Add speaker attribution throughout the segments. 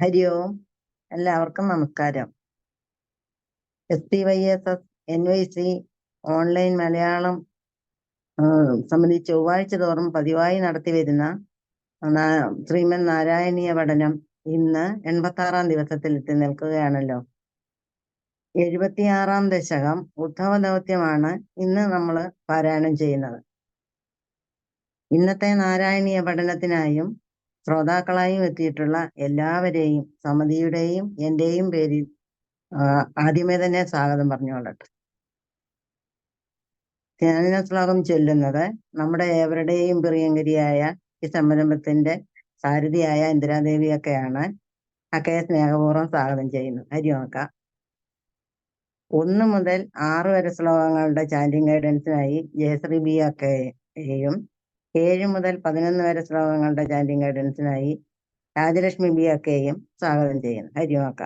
Speaker 1: ഹരി ഓം. എല്ലാവർക്കും നമസ്കാരം. SPYSS NYC online Malayalam സമിതി ചൊവ്വാഴ്ച തോറും പതിവായി നടത്തിവരുന്ന ശ്രീമൻ നാരായണീയ പഠനം ഇന്ന് 86-ാം ദിവസത്തിൽ എത്തി നിൽക്കുകയാണല്ലോ. 76-ാം ദശകം ഉദ്ധവ ദൗത്യമാണ് ഇന്ന് നമ്മൾ പാരായണം ചെയ്യുന്നത്. ഇന്നത്തെ നാരായണീയ പഠനത്തിനായും ശ്രോതാക്കളായും എത്തിയിട്ടുള്ള എല്ലാവരെയും സമിതിയുടെയും എന്റെയും പേരിൽ ആദ്യമേ തന്നെ സ്വാഗതം പറഞ്ഞുകൊള്ളട്ടെ. ധ്യാന ശ്ലോകം ചൊല്ലുന്നത് നമ്മുടെ ഏവരുടെയും പ്രിയങ്കരിയായ ഈ സംരംഭത്തിന്റെ സാരഥിയായ ഇന്ദിരാദേവിയൊക്കെയാണ്. അക്കയെ സ്നേഹപൂർവ്വം സ്വാഗതം ചെയ്യുന്നു. ഹരിയോക്ക. 1 മുതൽ 6 വരെ ശ്ലോകങ്ങളുടെ ചാൻഡിങ് ഗൈഡൻസിനായി ജയശ്രീ ബി അക്കയെയും 7 മുതൽ 11 വരെ ശ്ലോകങ്ങളുടെ ചാൻഡിങ് ഗൈഡൻസിനായി രാജലക്ഷ്മി ബി അക്കയെയും സ്വാഗതം ചെയ്യുന്നു. ഹരിയോക്ക.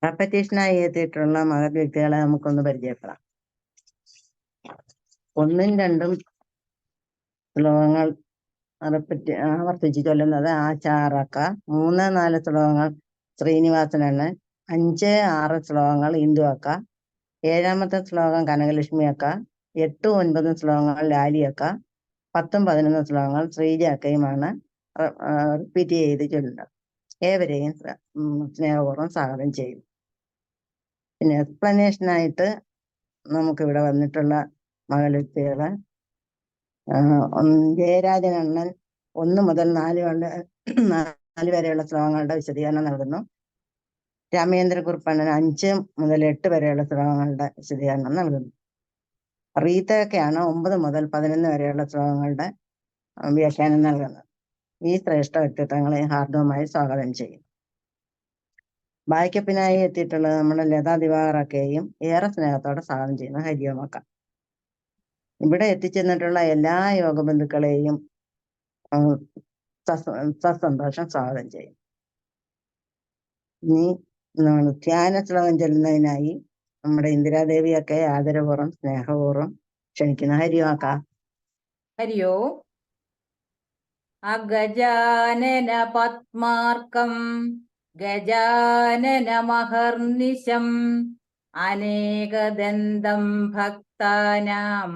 Speaker 1: റെപ്പറ്റീഷനായി എത്തിയിട്ടുള്ള മഹത് വ്യക്തികളെ നമുക്കൊന്ന് പരിചയപ്പെടാം. 1ഉം 2ഉം ശ്ലോകങ്ങൾ ആവർത്തിച്ച് ചൊല്ലുന്നത് ആചാറക്ക, 3, 4 ശ്ലോകങ്ങൾ ശ്രീനിവാസനണ്ണൻ, 5, 6 ശ്ലോകങ്ങൾ ഇന്ദു അക്ക, 7ാമത്തെ ശ്ലോകം കനകലക്ഷ്മി അക്ക, 8, 9 ശ്ലോകങ്ങൾ ലാലിയക്ക, 10, 11 ശ്ലോകങ്ങൾ ശ്രീജ അക്കയുമാണ് റിപ്പീറ്റ് ചെയ്ത് ചൊല്ലുന്നത്. ഏവരെയും സ്നേഹപൂർവ്വം സ്വാഗതം ചെയ്യും. പിന്നെ എക്സ്പ്ലനേഷനായിട്ട് നമുക്കിവിടെ വന്നിട്ടുള്ള മകളുത്തികള് ജയരാജനണ്ണൻ 1 മുതൽ 4 വരെയുള്ള ശ്ലോകങ്ങളുടെ വിശദീകരണം നൽകുന്നു. രാമേന്ദ്രകുറുപ്പണ്ണൻ 5 മുതൽ 8 വരെയുള്ള ശ്ലോകങ്ങളുടെ വിശദീകരണം നൽകുന്നു. റീത്തയൊക്കെയാണ് 9 മുതൽ 11 വരെയുള്ള ശ്ലോകങ്ങളുടെ വ്യാഖ്യാനം നൽകുന്നത്. ഈ ശ്രേഷ്ഠ വ്യക്തിത്വങ്ങളെ ഹാർദവമായി സ്വാഗതം ചെയ്യും. ബാക്കപ്പിനായി എത്തിയിട്ടുള്ളത് നമ്മുടെ ലതാ ദിവാകറൊക്കെയും ഏറെ സ്നേഹത്തോടെ സ്വാഗതം ചെയ്യുന്നു. ഹരിയോമക്ക. ഇവിടെ എത്തിച്ചെന്നിട്ടുള്ള എല്ലാ യോഗബന്ധുക്കളെയും സസന്തോഷം സ്വാഗതം ചെയ്യും. ഇനി ധ്യാന ശ്ലോകം ചെല്ലുന്നതിനായി നമ്മുടെ ഇന്ദിരാദേവിയൊക്കെ ആദരപൂർവ്വം സ്നേഹപൂർവ്വം ക്ഷണിക്കുന്നു. ഹരിയോക്ക.
Speaker 2: ഹരിയോ. അഗജാനന പത്മാർക്കം ഗജാനന മഹർനിശം അനേകദന്തം ഭക്താനാം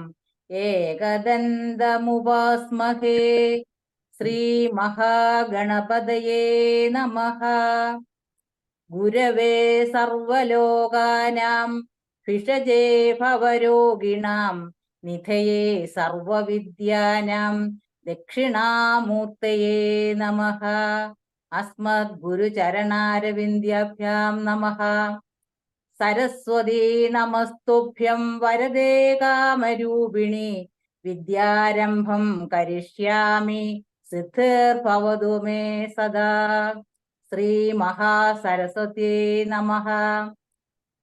Speaker 2: ഏകദന്തമുപാസ്മഹേ. ശ്രീ മഹാഗണപതയേ നമഃ. ഗുരവേ സർവലോകാനാം ഭിഷജേ ഭവരോഗിണാം നിധയേ സർവവിദ്യാനാം ദക്ഷിണാമൂർത്തയേ നമഃ. അസ്മദ് ഗുരുചരണാരവിന്ദ്യാഭ്യാം നമഃ. സരസ്വതീ നമസ്തുഭ്യം വരദേ കാമരൂപിണി. വിദ്യാരംഭം കരിഷ്യാമി സിദ്ധിർഭവതു മേ സദാ. ശ്രീ മഹാസരസ്വത്യേ നമഃ.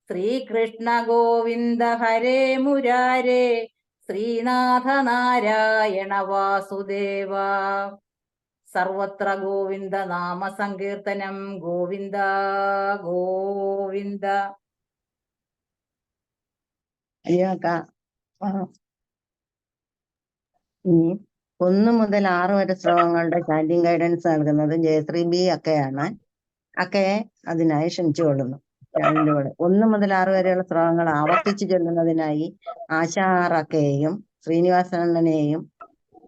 Speaker 2: ശ്രീകൃഷ്ണ ഗോവിന്ദ ഹരേ മുരാരേ. ശ്രീനാഥ നാരായണ വാസുദേവ. സർവത്ര ഗോവിന്ദ നാമ സങ്കീർത്തനം. ഗോവിന്ദ ഗോവിന്ദ.
Speaker 1: ഹരിയോക്ക. ഇനി 1 മുതൽ 6 വരെ ശ്ലോകങ്ങളുടെ ചാൻഡിങ് ഗൈഡൻസ് നൽകുന്നത് ജയശ്രീ ബി അക്കയാണ്. അക്കയെ അതിനായി ക്ഷണിച്ചുകൊള്ളുന്നു. 1 മുതൽ 6 വരെയുള്ള ശ്ലോകങ്ങൾ ആവർത്തിച്ച് ചൊല്ലുന്നതിനായി ആശാ അക്കയെയും ശ്രീനിവാസനണ്ണനെയും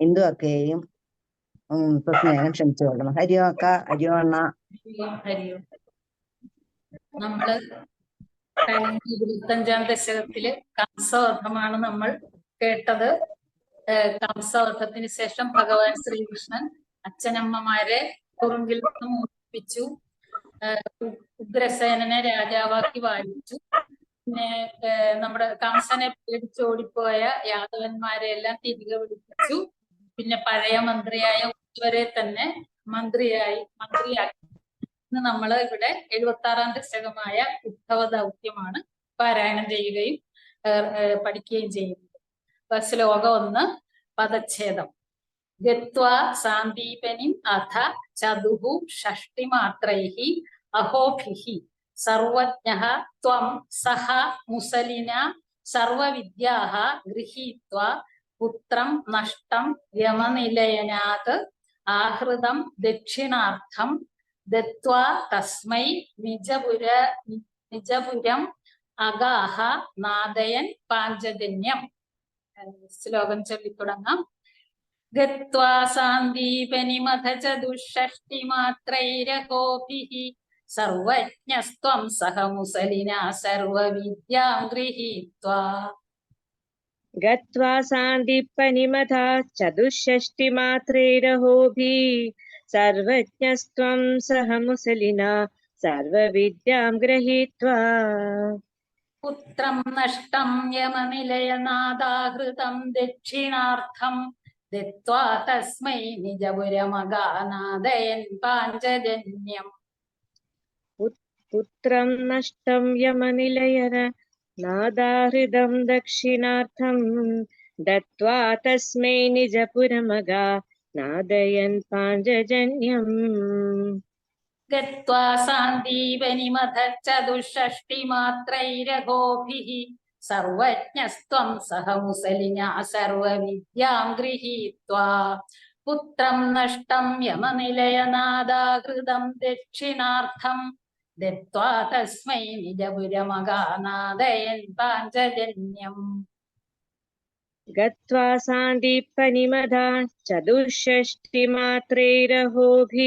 Speaker 1: ഇന്ദു അക്കയെയും സ്നേഹം ക്ഷണിച്ചുകൊള്ളണം. ഹരിയോ അക്ക. ഹരിയോ അണ്ണ.
Speaker 3: ഹരിയോ. നമ്മള് 25-ാം ദശകത്തില് കംസവധമാണ് നമ്മൾ കേട്ടത്. കംസവധത്തിന് ശേഷം ഭഗവാൻ ശ്രീകൃഷ്ണൻ അച്ഛനമ്മമാരെ തുറുങ്കിൽ നിന്ന് മോചിപ്പിച്ചു. ഉഗ്രസേനനെ രാജാവാക്കി വാഴിച്ചു. പിന്നെ നമ്മുടെ കംസനെ പേടിച്ചോടിപ്പോയ യാദവന്മാരെ എല്ലാം തിരികെ വിളിപ്പിച്ചു. പിന്നെ പഴയ മന്ത്രിയായ ഉദ്ധവരെ തന്നെ മന്ത്രിയാക്കി. ഇന്ന് നമ്മള് ഇവിടെ 76-ാം ദശകമായ ഉദ്ധവ ദൗത്യമാണ് പാരായണം ചെയ്യുകയും പഠിക്കുകയും ചെയ്യുന്നത്. ശ്ലോകം 1 പദച്ഛേദം. ഗത്വാ സാന്ദീപനിം അഥ ചതുഹു ഷഷ്ടിമാത്രൈഹി അഹോഭിഹി സർവജ്ഞഃ ത്വം സഹ മുസലിന സർവവിദ്യാഃ ഗൃഹീത്വാ പുത്രം നഷ്ടം യമനിലയനാത് ആഹൃതം ദക്ഷിണാർത്ഥം ദത്വാ തസ്മൈ നിജപുരം അഗാഹ നാദയൻ പാഞ്ചജന്യം. ശ്ലോകം ചൊല്ലിത്തുടങ്ങാം. ഗത്വാ സാന്ദീപനിമഥ ചതുഷ്ഷഷ്ടിമാത്രൈരഹോഭിഃ സർവജ്ഞസ്ത്വം സഹ മുസലിനാ സർവവിദ്യാം ഗൃഹീത്വാ.
Speaker 4: ഗത്വാ സാന്ദീപനിമഥാ ചതുഷ്ഷഷ്ടിമാത്രൈരഹോഭിഃ സർവജ്ഞസ്ത്വം സഹ മുസലിനാ സർവവിദ്യാം ഗൃഹീത്വാ.
Speaker 3: പുത്രം നഷ്ടം യമനിലയനാദാഹൃതം ദക്ഷിണാർത്ഥം ദത്വാ തസ്മൈ നിജപുരമഗാനാദയൻ പാഞ്ചജന്യം.
Speaker 4: പുത്രം നഷ്ടം യമനിലയന നാദാഹൃതം ദക്ഷിണാർത്ഥം ദത്വാ തസ്മൈ നിജപുരമഗാ നാദയൻ പാഞ്ചജന്യം.
Speaker 3: ഗത്വാ സാന്ദീപനിമഥ ചതുഷ്ഷഷ്ടിമാത്രൈരഹോഭിഃ സർവജ്ഞസ്ത്വം സഹ മുസലിനാ സർവവിദ്യാം ഗൃഹീത്വാ. പുത്രം നഷ്ടം യമനിലയനാദാഹൃതം ദക്ഷിണാർത്ഥം ദത്വാ തസ്മൈ നിജപുരമഗാനാദയൻ പാഞ്ചജന്യം.
Speaker 4: ഗത്വാ സാന്ദീപനിമഥാ ചതുഷ്ഷഷ്ടിമാത്രൈരഹോഭിഃ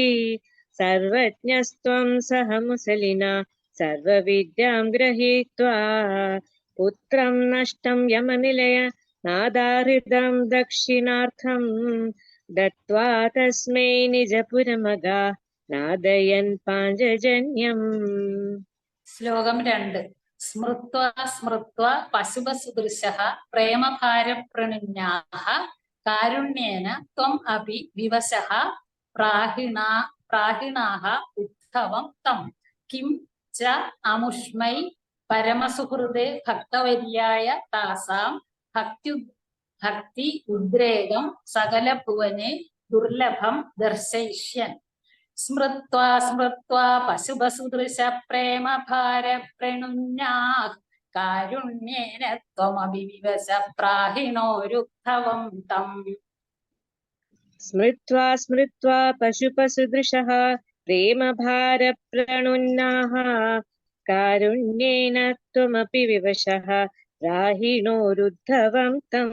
Speaker 4: സർവജ്ഞസ്ത്വം സഹ മുസലിനാ സർവവിദ്യാം ഗൃഹീത്വാ. പുത്രം നഷ്ടം യമനിലയ നാദാഹൃതം ദക്ഷിണാർത്ഥം ദത്വാ തസ്മൈ നിജപുരമഗാ നാദയൻ പാഞ്ചജന്യം.
Speaker 3: ശ്ലോകം 2. സ്മൃത്വാ സ്മൃത്വാ പശുപസുദൃശഃ പ്രേമഭാരപ്രണുന്യാഃ കാരുണ്യേന ത്വം അപി വിവശഃ പ്രാഹിണാഃ ഉദ്ധവം തം. കിം ച അമുഷ്മൈ പരമസുഹൃദേ ഭക്തവര്യായ താസാം ഭക്തി ഉദ്രേകം സകലഭുവനെ ദുർലഭം ദർശയിഷ്യൻ. സ്മൃത്വാ സ്മൃത്വാ പശുപസുദൃശ പ്രേമഭാരപ്രണുന്യാഃ കാരുണ്യേന ത്വമപി വിവശ പ്രാഹിണോരുദ്ധവം തം.
Speaker 4: സ്മൃത്വാ സ്മൃത്വാ പശുപസുദൃശഃ പ്രേമഭാരപ്രണുന്യാഃ കാരുണ്യേന ത്വമപി വിവശഃ പ്രാഹിണോരുദ്ധവം തം.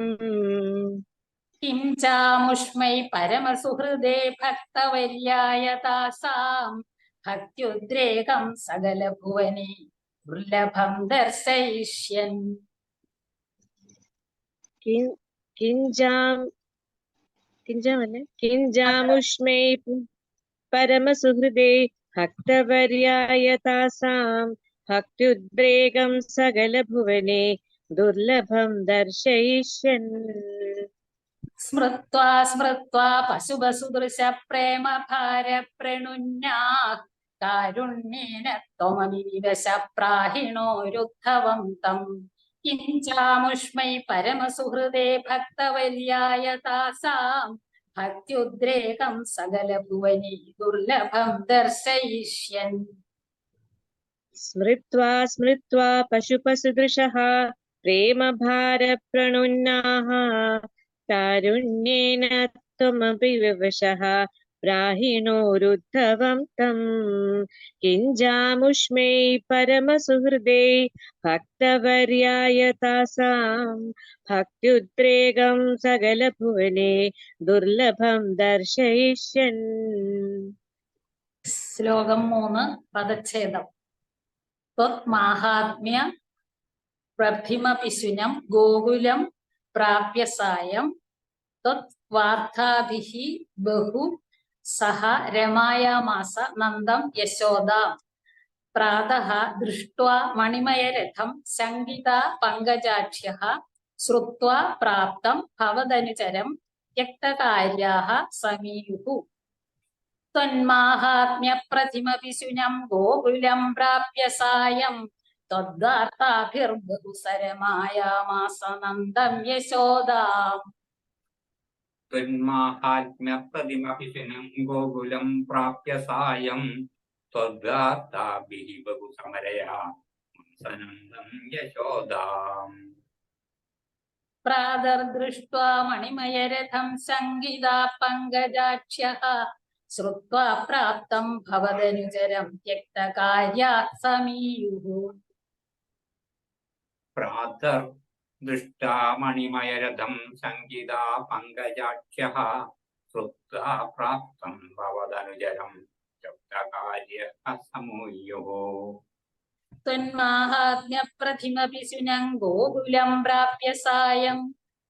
Speaker 3: കിം ചാമുഷ്മൈ പരമസുഹൃദേ ഭക്തവര്യായ താസാം ഭക്ത്യുദ്രേകം സകലഭുവനെ ദുർലഭം ദർശയിഷ്യൻ.
Speaker 4: കിഞ്ചാമുഷ്മൈ പരമസുഹൃദേ ഭക്തവര്യായ താസാം ഭക്ത്യുദ്രേകം സകലഭുവനെ ദുർലഭം ദർശയിഷ്യൻ.
Speaker 3: സ്മൃത്വാ സ്മൃത്വാ പശുപസുദൃശ പ്രേമഭാരപ്രണുന്യാഃ കാരുണ്യേന ത്വമപി വിവശ പ്രാഹിണോരുദ്ധവം തം. കിം ചാമുഷ്മൈ പരമസുഹൃദേ ഭക്തവര്യായ താസാം ഭക്ത്യുദ്രേകം സകലഭുവനെ ദുർലഭം ദർശയിഷ്യൻ.
Speaker 4: സ്മൃത്വാ സ്മൃത്വാ പശുപസുദൃശഃ പ്രേമഭാരപ്രണുന്യാഃ കാരുണ്യേന ത്വമപി വിവശഃ പ്രാഹിണോരുദ്ധവം തം. കിഞ്ചാമുഷ്മൈ പരമസുഹൃദേ ഭക്തവര്യായ താസാം ഭക്ത്യുദ്രേകം സകലഭുവനെ ദുർലഭം ദർശയിഷ്യൻ.
Speaker 3: ശ്ലോകം 3. പദച്ഛേദം. ത്വത്മാഹാത്മ്യ പ്രഭിമപിശുനം ഗോകുലം പ്രാപ്യ സായം ത്വത്വാർത്ഥാഭിഃ ബഹു സഹ രമായാമാസ നന്ദം യശോദാം. പ്രാതഃ ദൃഷ്ട്വാ മണിമയരഥം ശങ്കിതാ പങ്കജാക്ഷ്യഃ ശ്രുത്വാ പ്രാപ്തം ഭവദനുചരം ത്യക്തകാര്യാഃ സമീയുഃ. ത്വന്മാഹാത്മ്യ പ്രതിമപിശുനം ഗോകുലം പ്രാപ്യ സായം ത്വദ്വാർത്താഭിർബഹുസരമായാമാസ നന്ദം യശോദാം.
Speaker 5: ത്വന്മാഹാത്മ്യ പ്രതിമപിശുനം ഗോകുലം പ്രാപ്യ സായം ത്വദ്വാർത്താഭിഃ ബഹുസമരയാമാസനന്ദം യശോദാം.
Speaker 3: പ്രാതർദൃഷ്ട്വാ മണിമയരഥം ശങ്കിതാ പങ്കജാക്ഷ്യഃ ശ്രുത്വാ പ്രാപ്തം ഭവതനുചരം ത്യക്തകാര്യാത് സമീയുഃ.
Speaker 5: പ്രാതർദൃഷ്ടാ മണിമയരഥം സംഗീതാ പങ്കജാക്ഷ്യഃ ശ്രുത്വാ പ്രാപ്തം ഭവദനുജരം ത്യക്തകാര്യഃ സമൂഹ്യുഃ.
Speaker 3: ത്വന്മാഹാത്മ്യപ്രതിമപി ശുനം ഗോകുലം പ്രാപ്യ സായം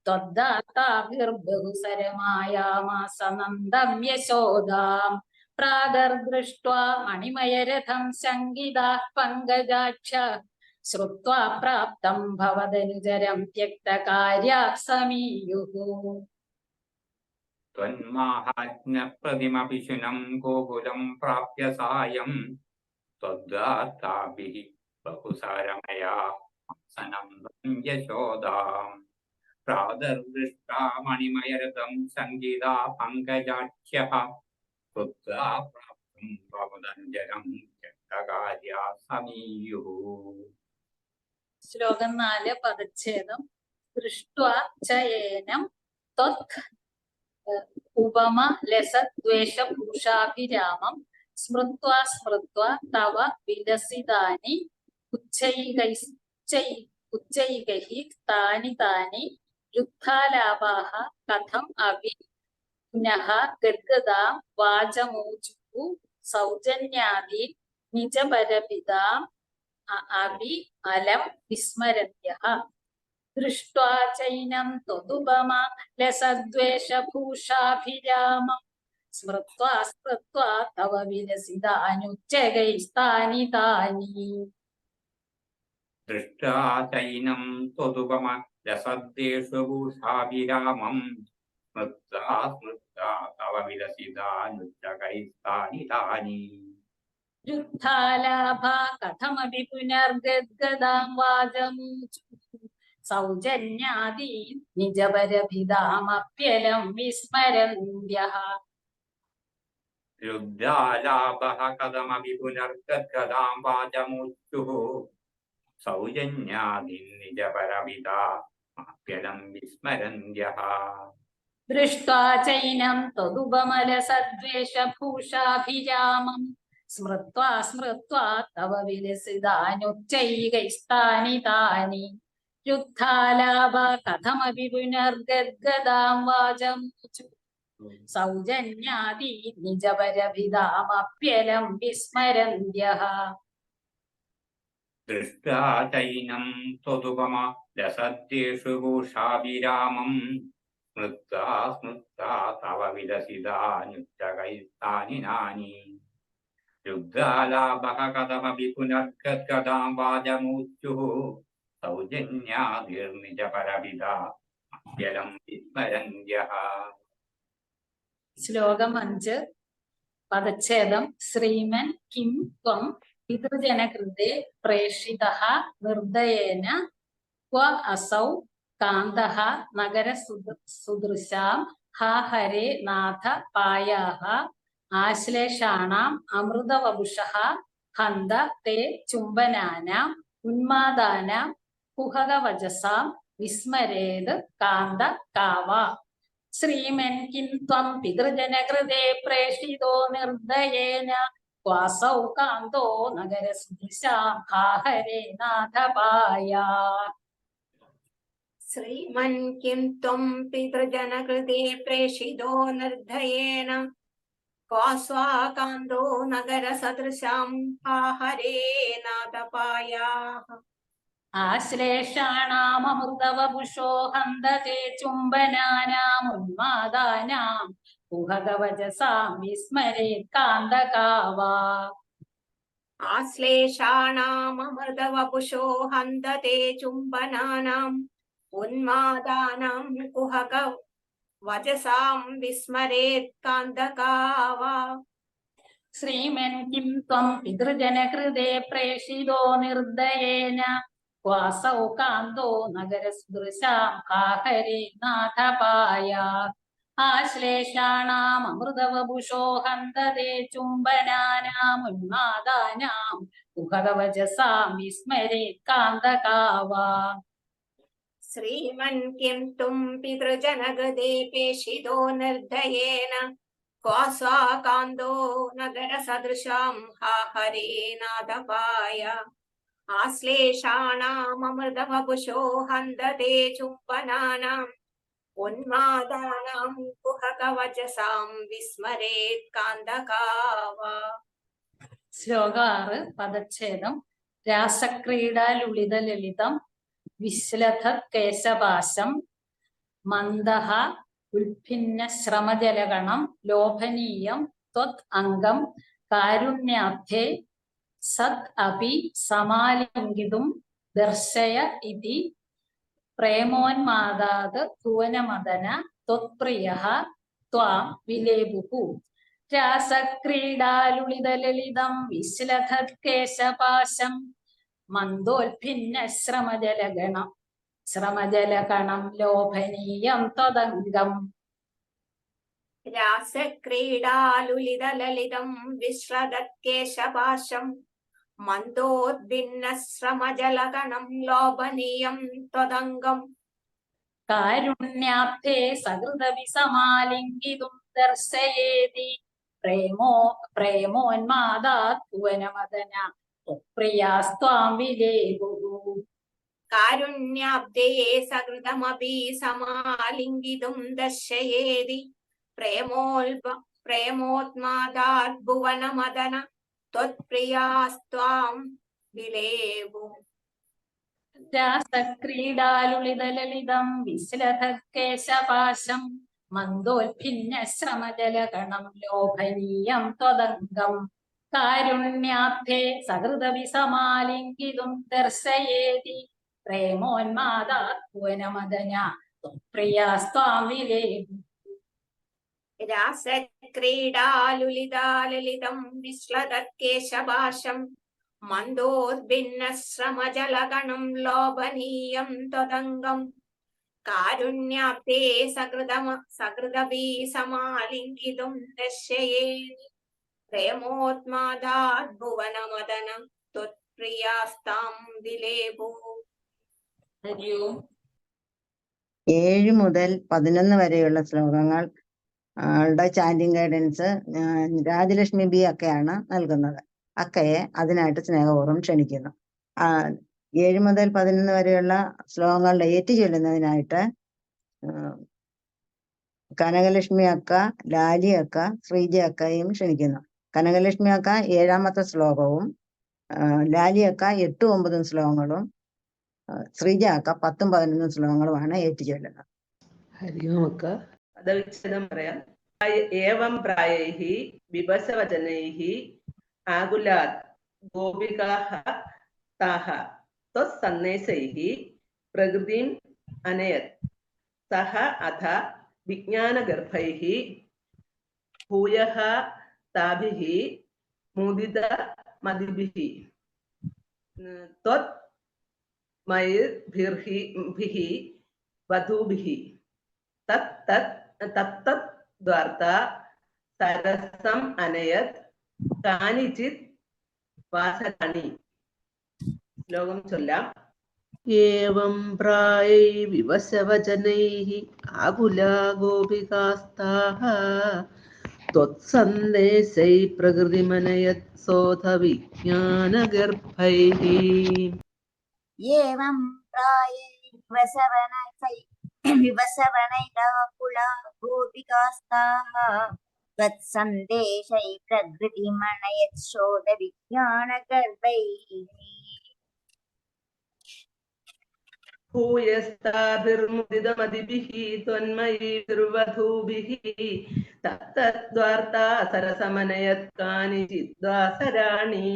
Speaker 3: ത്വദ്ദാതാഭിർബഹുസരമായാമാസ നന്ദം യശോദാം. പ്രാതർദൃഷ്ട്വാ മണിമയരഥം ശങ്കിതാഃ പങ്കജാക്ഷ ശ്രുത്വാ പ്രാപ്തം ഭവദനുചരം ത്യക്തകാര്യാത് സമീയുഃ.
Speaker 5: ത്വന്മാഹാത്മ്യപ്രതിമപി ശുനം ഗോകുലം പ്രാപ്യ സായം ത്വദ്ദാതാഭിः ബഹുസാരമയാ സനന്ദം യശോദാം. പ്രാതർദൃഷ്ടാ മണിമയരഥം സംഗീതാ പങ്കജാക്ഷ്യഃ ശ്രുത്വാ പ്രാപ്തം ഭവദനുജരം ത്യക്തകാര്യാ സമീയുഃ.
Speaker 3: ശ്ലോകം 4 പദച്ഛേദം. ദൃഷ്ട്വാ ചയേനം ത്വക് ഉപമ ലസദ്വേഷഭൂഷാഭിരാമം സ്മൃത്വാ സ്മൃത്വാ തവ വിലസിതാനി ഉച്ചൈകൈഃ താനി താനി യുദ്ധാലാപാഃ കഥം അഭി പുനഃ ഗദ്ഗദാം വാചമൂചുഃ സൗജന്യാദി നിജപരപിതാം അഭി അലം വിസ്മരന്ത്യഃ. ദൃഷ്ട്വാ ചൈനം ത്വദുപമ ലസദ്വേഷഭൂഷാഭിരാമം സ്മൃത്വാ സ്മൃത്വാ തവ വിലസിതാനുച്ചൈകൈസ്താനി താനി.
Speaker 5: ദൃഷ്ടാ ചൈനം ത്വദുപമ ലസദ്വേഷഭൂഷാഭിരാമം സ്മൃത്വാ സ്മൃത്വാ തവ വിലസിതാനുച്ചൈകൈസ്താനി താനി.
Speaker 3: യുദ്ധാലാഭാ കഥമപി പുനർഗദ്ഗദാം വാചമൂചുഃ സൗജന്യാദീൻ നിജപരഭിതാമപ്യലം വിസ്മരന്ത്യഃ.
Speaker 5: രുദ്ധാലാഭഃ കഥമപി പുനർഗദ്ഗദാം വാചമൂചുഃ സൗജന്യാദീൻ നിജപരപിതാമപ്യലം വിസ്മരന്ത്യഃ.
Speaker 3: ദൃഷ്ട്വാ ചൈനം ത്വദുപമലസദ്വേഷഭൂഷാഭിരാമം സ്മൃത്വാ സ്മൃത്വാ തവ വിലസിതാനുച്ചൈകൈസ്താനി താനി. യുദ്ധാലാഭാ കഥമപി പുനർഗദ്ഗദാം വാചമൂചുഃ സൗജന്യാദീ നിജപരഭിതാമപ്യലം വിസ്മരന്ത്യഃ.
Speaker 5: ദൃഷ്ടാ ചൈനം ത്വദുപമ ലസദ്വേഷഭൂഷാഭിരാമം സ്മൃത്വാ സ്മൃത്വാ തവ വിലസിതാനുച്ചൈകൈസ്താനി നാനി. യുദ്ധാലാഭഃ കഥമപി പുനർഗദ്ഗദാം വാചമൂചുഃ സൗജന്യാദിർനിജപരപിതാമപ്യലം വിസ്മരന്ത്യഃ.
Speaker 3: ശ്ലോകം 5 പദച്ഛേദം. ശ്രീമൻ കിം ത്വം പിതൃജനകൃതേ പ്രേഷിതഃ നിർദ്ദയേന ക്വ അസൗ കാന്തഃ നഗരസുദൃശാം ഹാ ഹരേ നാഥ പായാഃ ആശ്ലേഷാണാം അമൃതവപുഷഃ ഹന്ത തേ ചുംബനാനാം ഉന്മാദാനാം കുഹകവചസാം വിസ്മരേത് കാന്ത കാവാ. ശ്രീമൻ കിം ത്വം പിതൃജനകൃതേ പ്രേഷിതോ നിർദ്ദയേന ക്വാസൗ കാന്തോ നഗരസുദൃശാം ഹാ ഹരേ നാഥ പായാഃ.
Speaker 6: ശ്രീമൻ കിം ത്വം പിതൃജനകൃതേ പ്രേഷിതോ നിർദ്ദയേന ക്വാസ്വാകാന്തോ നഗരസദൃശാം ഹാ ഹരേ നാഥ പായാഃ.
Speaker 3: ആശ്ലേഷാണാമൃതവപുഷോ ഹന്തേ ചുംബനാനാം ഉന്മാദാനാം കുഹകവചസാം വിസ്മരേത് കാന്തകാവാ.
Speaker 6: ആശ്ലേഷാണാമൃതവപുഷോ ഹന്തേ ചുംബനാനാം ഉന്മാദാനാം കുഹകവചസാം വിസ്മരേത് കാന്തകാവാ.
Speaker 3: ശ്രീമൻ കിം ത്വം പിതൃജനകൃതേ പ്രേഷിതോ നിർദ്ദയേന ക്വാസൗ കാന്തോ നഗരസുദൃശാം ഹാ ഹരേ നാഥ പായാഃ. ആശ്ലേഷാണാം അമൃതവപുഷോ ഹന്തേ ചുംബനാനാം ഉന്മാദാനാം കുഹകവചസാം വിസ്മരേത് കാന്തകാവാ.
Speaker 6: ശ്രീമൻ കിം ത്വം പിതൃജനകൃതേ പ്രേഷിതോ നിർദ്ദയേന क्वासाकान्दो नगरसदृशां हा हरे नादपाय आश्लेषाणाममृतवपुषो हन्दते चुम्बनानाम् उन्मादानां कुहकवचसां विस्मरेत् कान्दकावा.
Speaker 3: ശ്ലോകം 6 പദച്ഛേദം. രാസക്രീഡാലുളിത ലളിതം വിശ്ലഥ കേശപാശം മന്ദഹ ഉൽഭിന്ന ശ്രമജലഗണം ലോഭനീയം ത്വത് അംഗം കാരുണ്യാബ്ധേ സത് അപി സമാലിംഗിതും ദർശയ ഇതി പ്രേമോന്മാദാത് ഭുവനമദന ത്വത്പ്രിയഃ ത്വാം വിലേപുഃ. രാസക്രീഡാലുളിതലളിതം വിശ്ലഥത്കേശപാശം മന്ദോൽഭിന്ന ശ്രമജലകണം ലോഭനീയം ത്വദംഗം.
Speaker 6: രാസക്രീഡാലുലിതലളിതം വിശ്രദത്കേശപാശം മന്ദോദ്ഭിന്നശ്രമജലഗണം ലോഭനീയം ത്വദംഗം.
Speaker 3: കാരുണ്യാബ്ധേ സഹൃദവിസമാലിംഗിതും ദർശയേതി പ്രേമോന്മാദാത് ഭുവനമദന പ്രിയാസ്ത്വാം വിലേപുഃ.
Speaker 6: കാരുണ്യാബ്ദേ സകൃതമപി സമാലിംഗിതും ദർശയേതി പ്രേമോത്മാദാത് ഭുവനമദന ത്വത്പ്രിയാസ്ത്വാം വിലേപുഃ.
Speaker 3: രാസക്രീഡാലുളിതലളിതം വിശ്ലഥക്കേശപാശം മന്ദോൽഭിന്ന ശ്രമജലഗണം ലോഭനീയം ത്വദംഗം. കാരുണ്യാബ്ധേ സഹൃദവിസമാലിംഗിതും ദർശയേതി പ്രേമോന്മാദാത് ഭുവനമദന പ്രിയാസ്ത്വാം വിലേപുഃ.
Speaker 6: രാസക്രീഡാലുലിതാലളിതം വിശ്ലതത്കേശപാശം മന്ദോദ്ഭിന്നശ്രമജലഗണം ലോഭനീയം ത്വദംഗം. കാരുണ്യാബ്ധേ സകൃതമപി സമാലിംഗിതും ദർശയേതി പ്രേമോത്മാദാത് ഭുവനമദന ത്വത്പ്രിയാസ്താം വിലേപുഃ.
Speaker 1: 7 മുതൽ 11 വരെയുള്ള ശ്ലോകങ്ങൾ ചാൻഡിങ് ഗൈഡൻസ് രാജലക്ഷ്മി ബി അക്കയാണ് നൽകുന്നത്. അക്കയെ അതിനായിട്ട് സ്നേഹപൂർവ്വം ക്ഷണിക്കുന്നു. 7 മുതൽ 11 വരെയുള്ള ശ്ലോകങ്ങളുടെ ഏറ്റ് ചൊല്ലുന്നതിനായിട്ട് കനകലക്ഷ്മി അക്ക, ലാലി അക്ക, ശ്രീജ അക്കയും ക്ഷണിക്കുന്നു. കനകലക്ഷ്മി അക്ക 7ാമത്തെ ശ്ലോകവും ലാലി അക്ക 8, 9 ശ്ലോകങ്ങളും ശ്രീജ അക്ക 10, 11 ശ്ലോകങ്ങളുമാണ് ഏറ്റ് ചൊല്ലുന്നത്.
Speaker 7: ഹരി ഓം അക്ക. പദവിച്ഛേദം പറയാം. ഏവം പ്രായൈഃ വിവശവചനൈഃ ആകുലാത് ഗോപികാഃ താഃ ത്വത്സന്ദേശൈഃ പ്രകൃതിം അനയത് സഹ അഥ വിജ്ഞാനഗർഭൈഃ ഭൂയഃ താഭിഃ മുദിതമതിഭിഃ ത്വത് മയിർഭിഃ വധൂഭിഃ തത്തത് ദ്വാർത്ത സരസം അനയത് കാനിചിത് വാസരാണി. ശ്ലോകം ചൊല്ലാം. ഏവം പ്രായൈ വിവശവചനൈഃ ആകുലാ ഗോപികാസ്താഃ ത്വത്സന്ദേശൈ പ്രകൃതിമനയത് സോധ വിജ്ഞാനഗർഭൈഃ.
Speaker 8: ഏവം പ്രായൈ വിവശവനൈരാകുലാ ഗോപികാസ്താഃ തത്സന്ദേശൈ പ്രകൃതിമണയത് ശോധ വിജ്ഞാനഗർഭൈഃ.
Speaker 7: ഭൂയസ്താഭിർമുദിതമതിഭിഃ ത്വന്മയീർവധൂഭിഃ തത്തദ്വാർത്താ സരസമനയത് കാനിചിദ്വാസരാണി.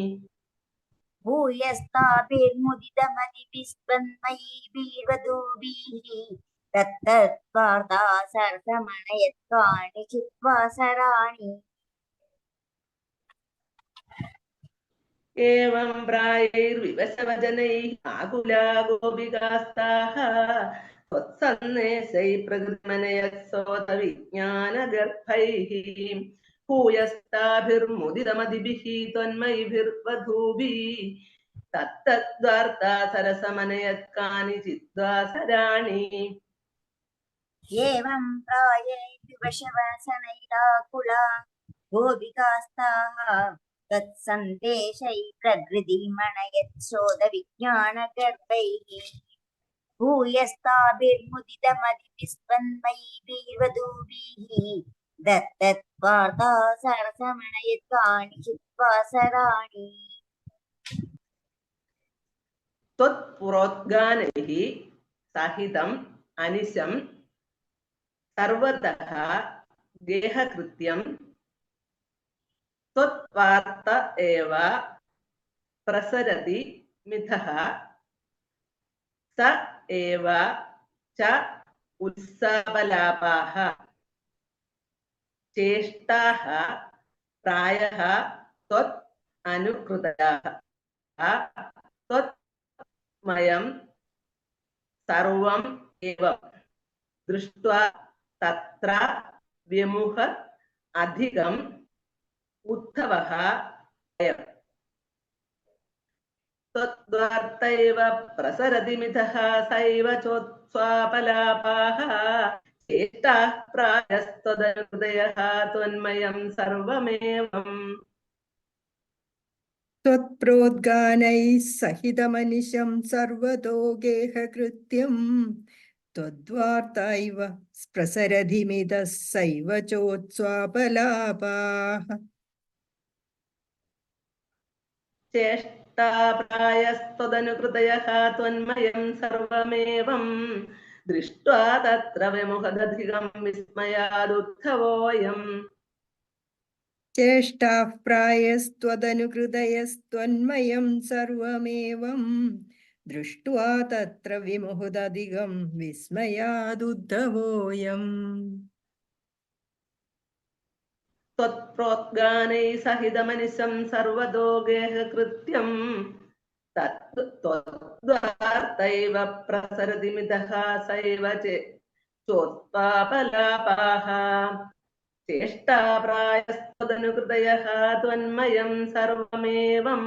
Speaker 8: ഭൂയസ്താഭിർമുദിതമതിഭിസ്ത്വന്മയീർവധൂഭിഃ തത്തദ്വാർത്താ സരസമനയത് കാനിചിത് വാസരാണി.
Speaker 7: ഏവം പ്രായൈർവിവശവചനൈഃ ആകുലാ ഗോപികാസ്താഃ ത്വത്സന്ദേശൈ പ്രകൃതിമനയത് സോധ വിജ്ഞാനഗർഭൈഃ. ഭൂയസ്താഭിർമുദിതമതിഭിഃ ത്വന്മയിഭിർവധൂഭിഃ തത്തദ്വാർത്താ സരസമനയത് കാനിചിദ്വാസരാണി.
Speaker 8: एवं प्रायैर्विवशवसनैराकुला गोपिकास्ताः तत्सन्देशै प्रकृतिमणयच्छोदविज्ञानगर्भैः भूयस्ताभिर्मुदितमतिभिस्पन्मयीभिर्वधूभिः दत्तत्वार्ता सरसमणयत्वानि चित्वा सराणि
Speaker 7: त्वत्पुरोद्गानैः सहितम् अनिशं सर्वतः गेहकृत्यं त्वत्वार्त एव प्रसरति मिथः स एव च उत्साहलापाः चेष्टाः प्रायः त्वत् अनुकृतः त्वत्मयं सर्वम् एव दृष्ट्वा तत्र विमुह अधिकम् उत्थवः अयम् त्वद्वार्तैव प्रसरति मिथः सैव चोत्स्वापलापाः चेष्टाः प्रायस्तदनुदयः त्वन्मयं सर्वमेवम्
Speaker 9: त्वत्प्रोद्गानैः सहितमनिशं सर्वतो गेहकृत्यं त्वद्वार्ता इव प्रसरधिमिदः सैव चोत्स्वापलापाः
Speaker 7: चेष्टा प्रायस्तदनुकृतयः त्वन्मयं सर्वमेवम् दृष्ट्वा तत्र विमुखदधिकं विस्मयादुत्थवोऽयम्
Speaker 9: चेष्टाः प्रायस्त्वदनुकृतयस्त्वन्मयं सर्वमेवं दृष्ट्वा तत्र विमुहुदधिगं विस्मयादुद्धवोऽयम्
Speaker 7: त्वत्प्रोद्गानैः सहितमनिशं सर्वतो गेहकृत्यं तद्वार्तैव प्रसरति मिथः सैव चोत्पापलापाः चेष्टा प्रायस्तदनुकृतयः त्वन्मयं सर्वमेवं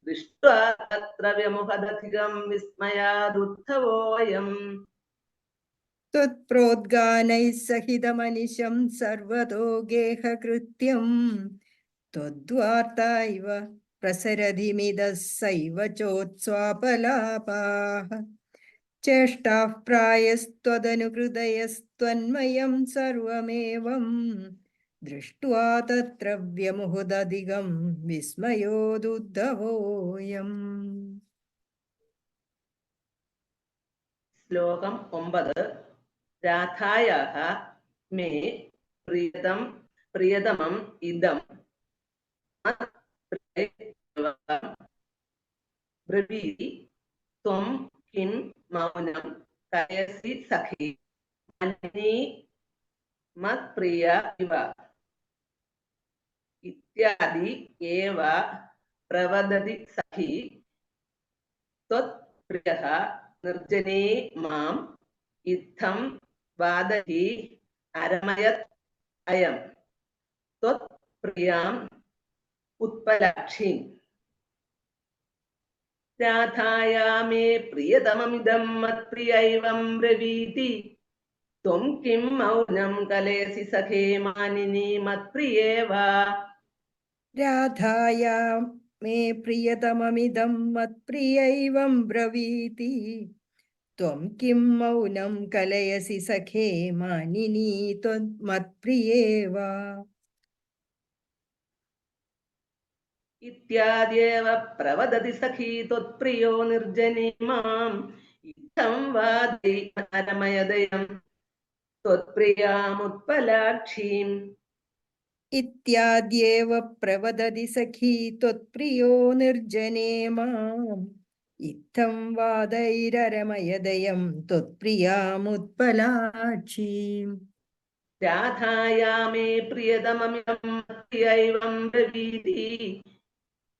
Speaker 7: दृष्ट्वा तत्र विमुखदधिकं विस्मयादुत्थवोऽयम्
Speaker 9: त्वत्प्रोद्गानैः सहितमनिशं सर्वतो गेहकृत्यं त्वद्वार्ता इव प्रसरधिमिदः सैव चोत्स्वापलापाः चेष्टाः प्रायस्त्वदनुकृतयस्त्वन्मयं सर्वमेवं दृष्ट्वा तत्र व्यमुहुदधिगं विस्मयोदुद्धवोऽयम्
Speaker 7: श्लोकं 9 राधायाः मे प्रियतमम् इदं ब्रवीति त्वं किं मौनं कलयसि सखि मानिनी मत्प्रिय इव इत्यादि एव प्रवदति सखि त्वत्प्रियः निर्जने माम् इत्थं वादहि अरमयत् अयम् त्वत्प्रियाम् उत्पलाक्षीम् राधाया मे प्रियतममिदं मत्प्रियैवं ब्रवीति त्वं किं मौनं कलयसि सखे मानिनी मत्प्रिये वा
Speaker 9: राधाया मे प्रियतममिदं मत्प्रियैवं ब्रवीति त्वं किं मौनं कलयसि सखे मानिनी त्वन्मत्प्रिये वा
Speaker 7: इत्याद्येव प्रवदति सखी त्वत्प्रियो निर्जने माम् इत्थं वादि अरमयदयं त्वत्प्रियामुत्पलाक्षीम्
Speaker 9: इत्याद्येव प्रवदति सखी त्वत्प्रियो निर्जने माम् इत्थं वादैररमयदयं त्वत्प्रियामुत्पलाक्षीम्
Speaker 7: राधाया मे प्रियतममिदं मत्प्रियैवं ब्रवीति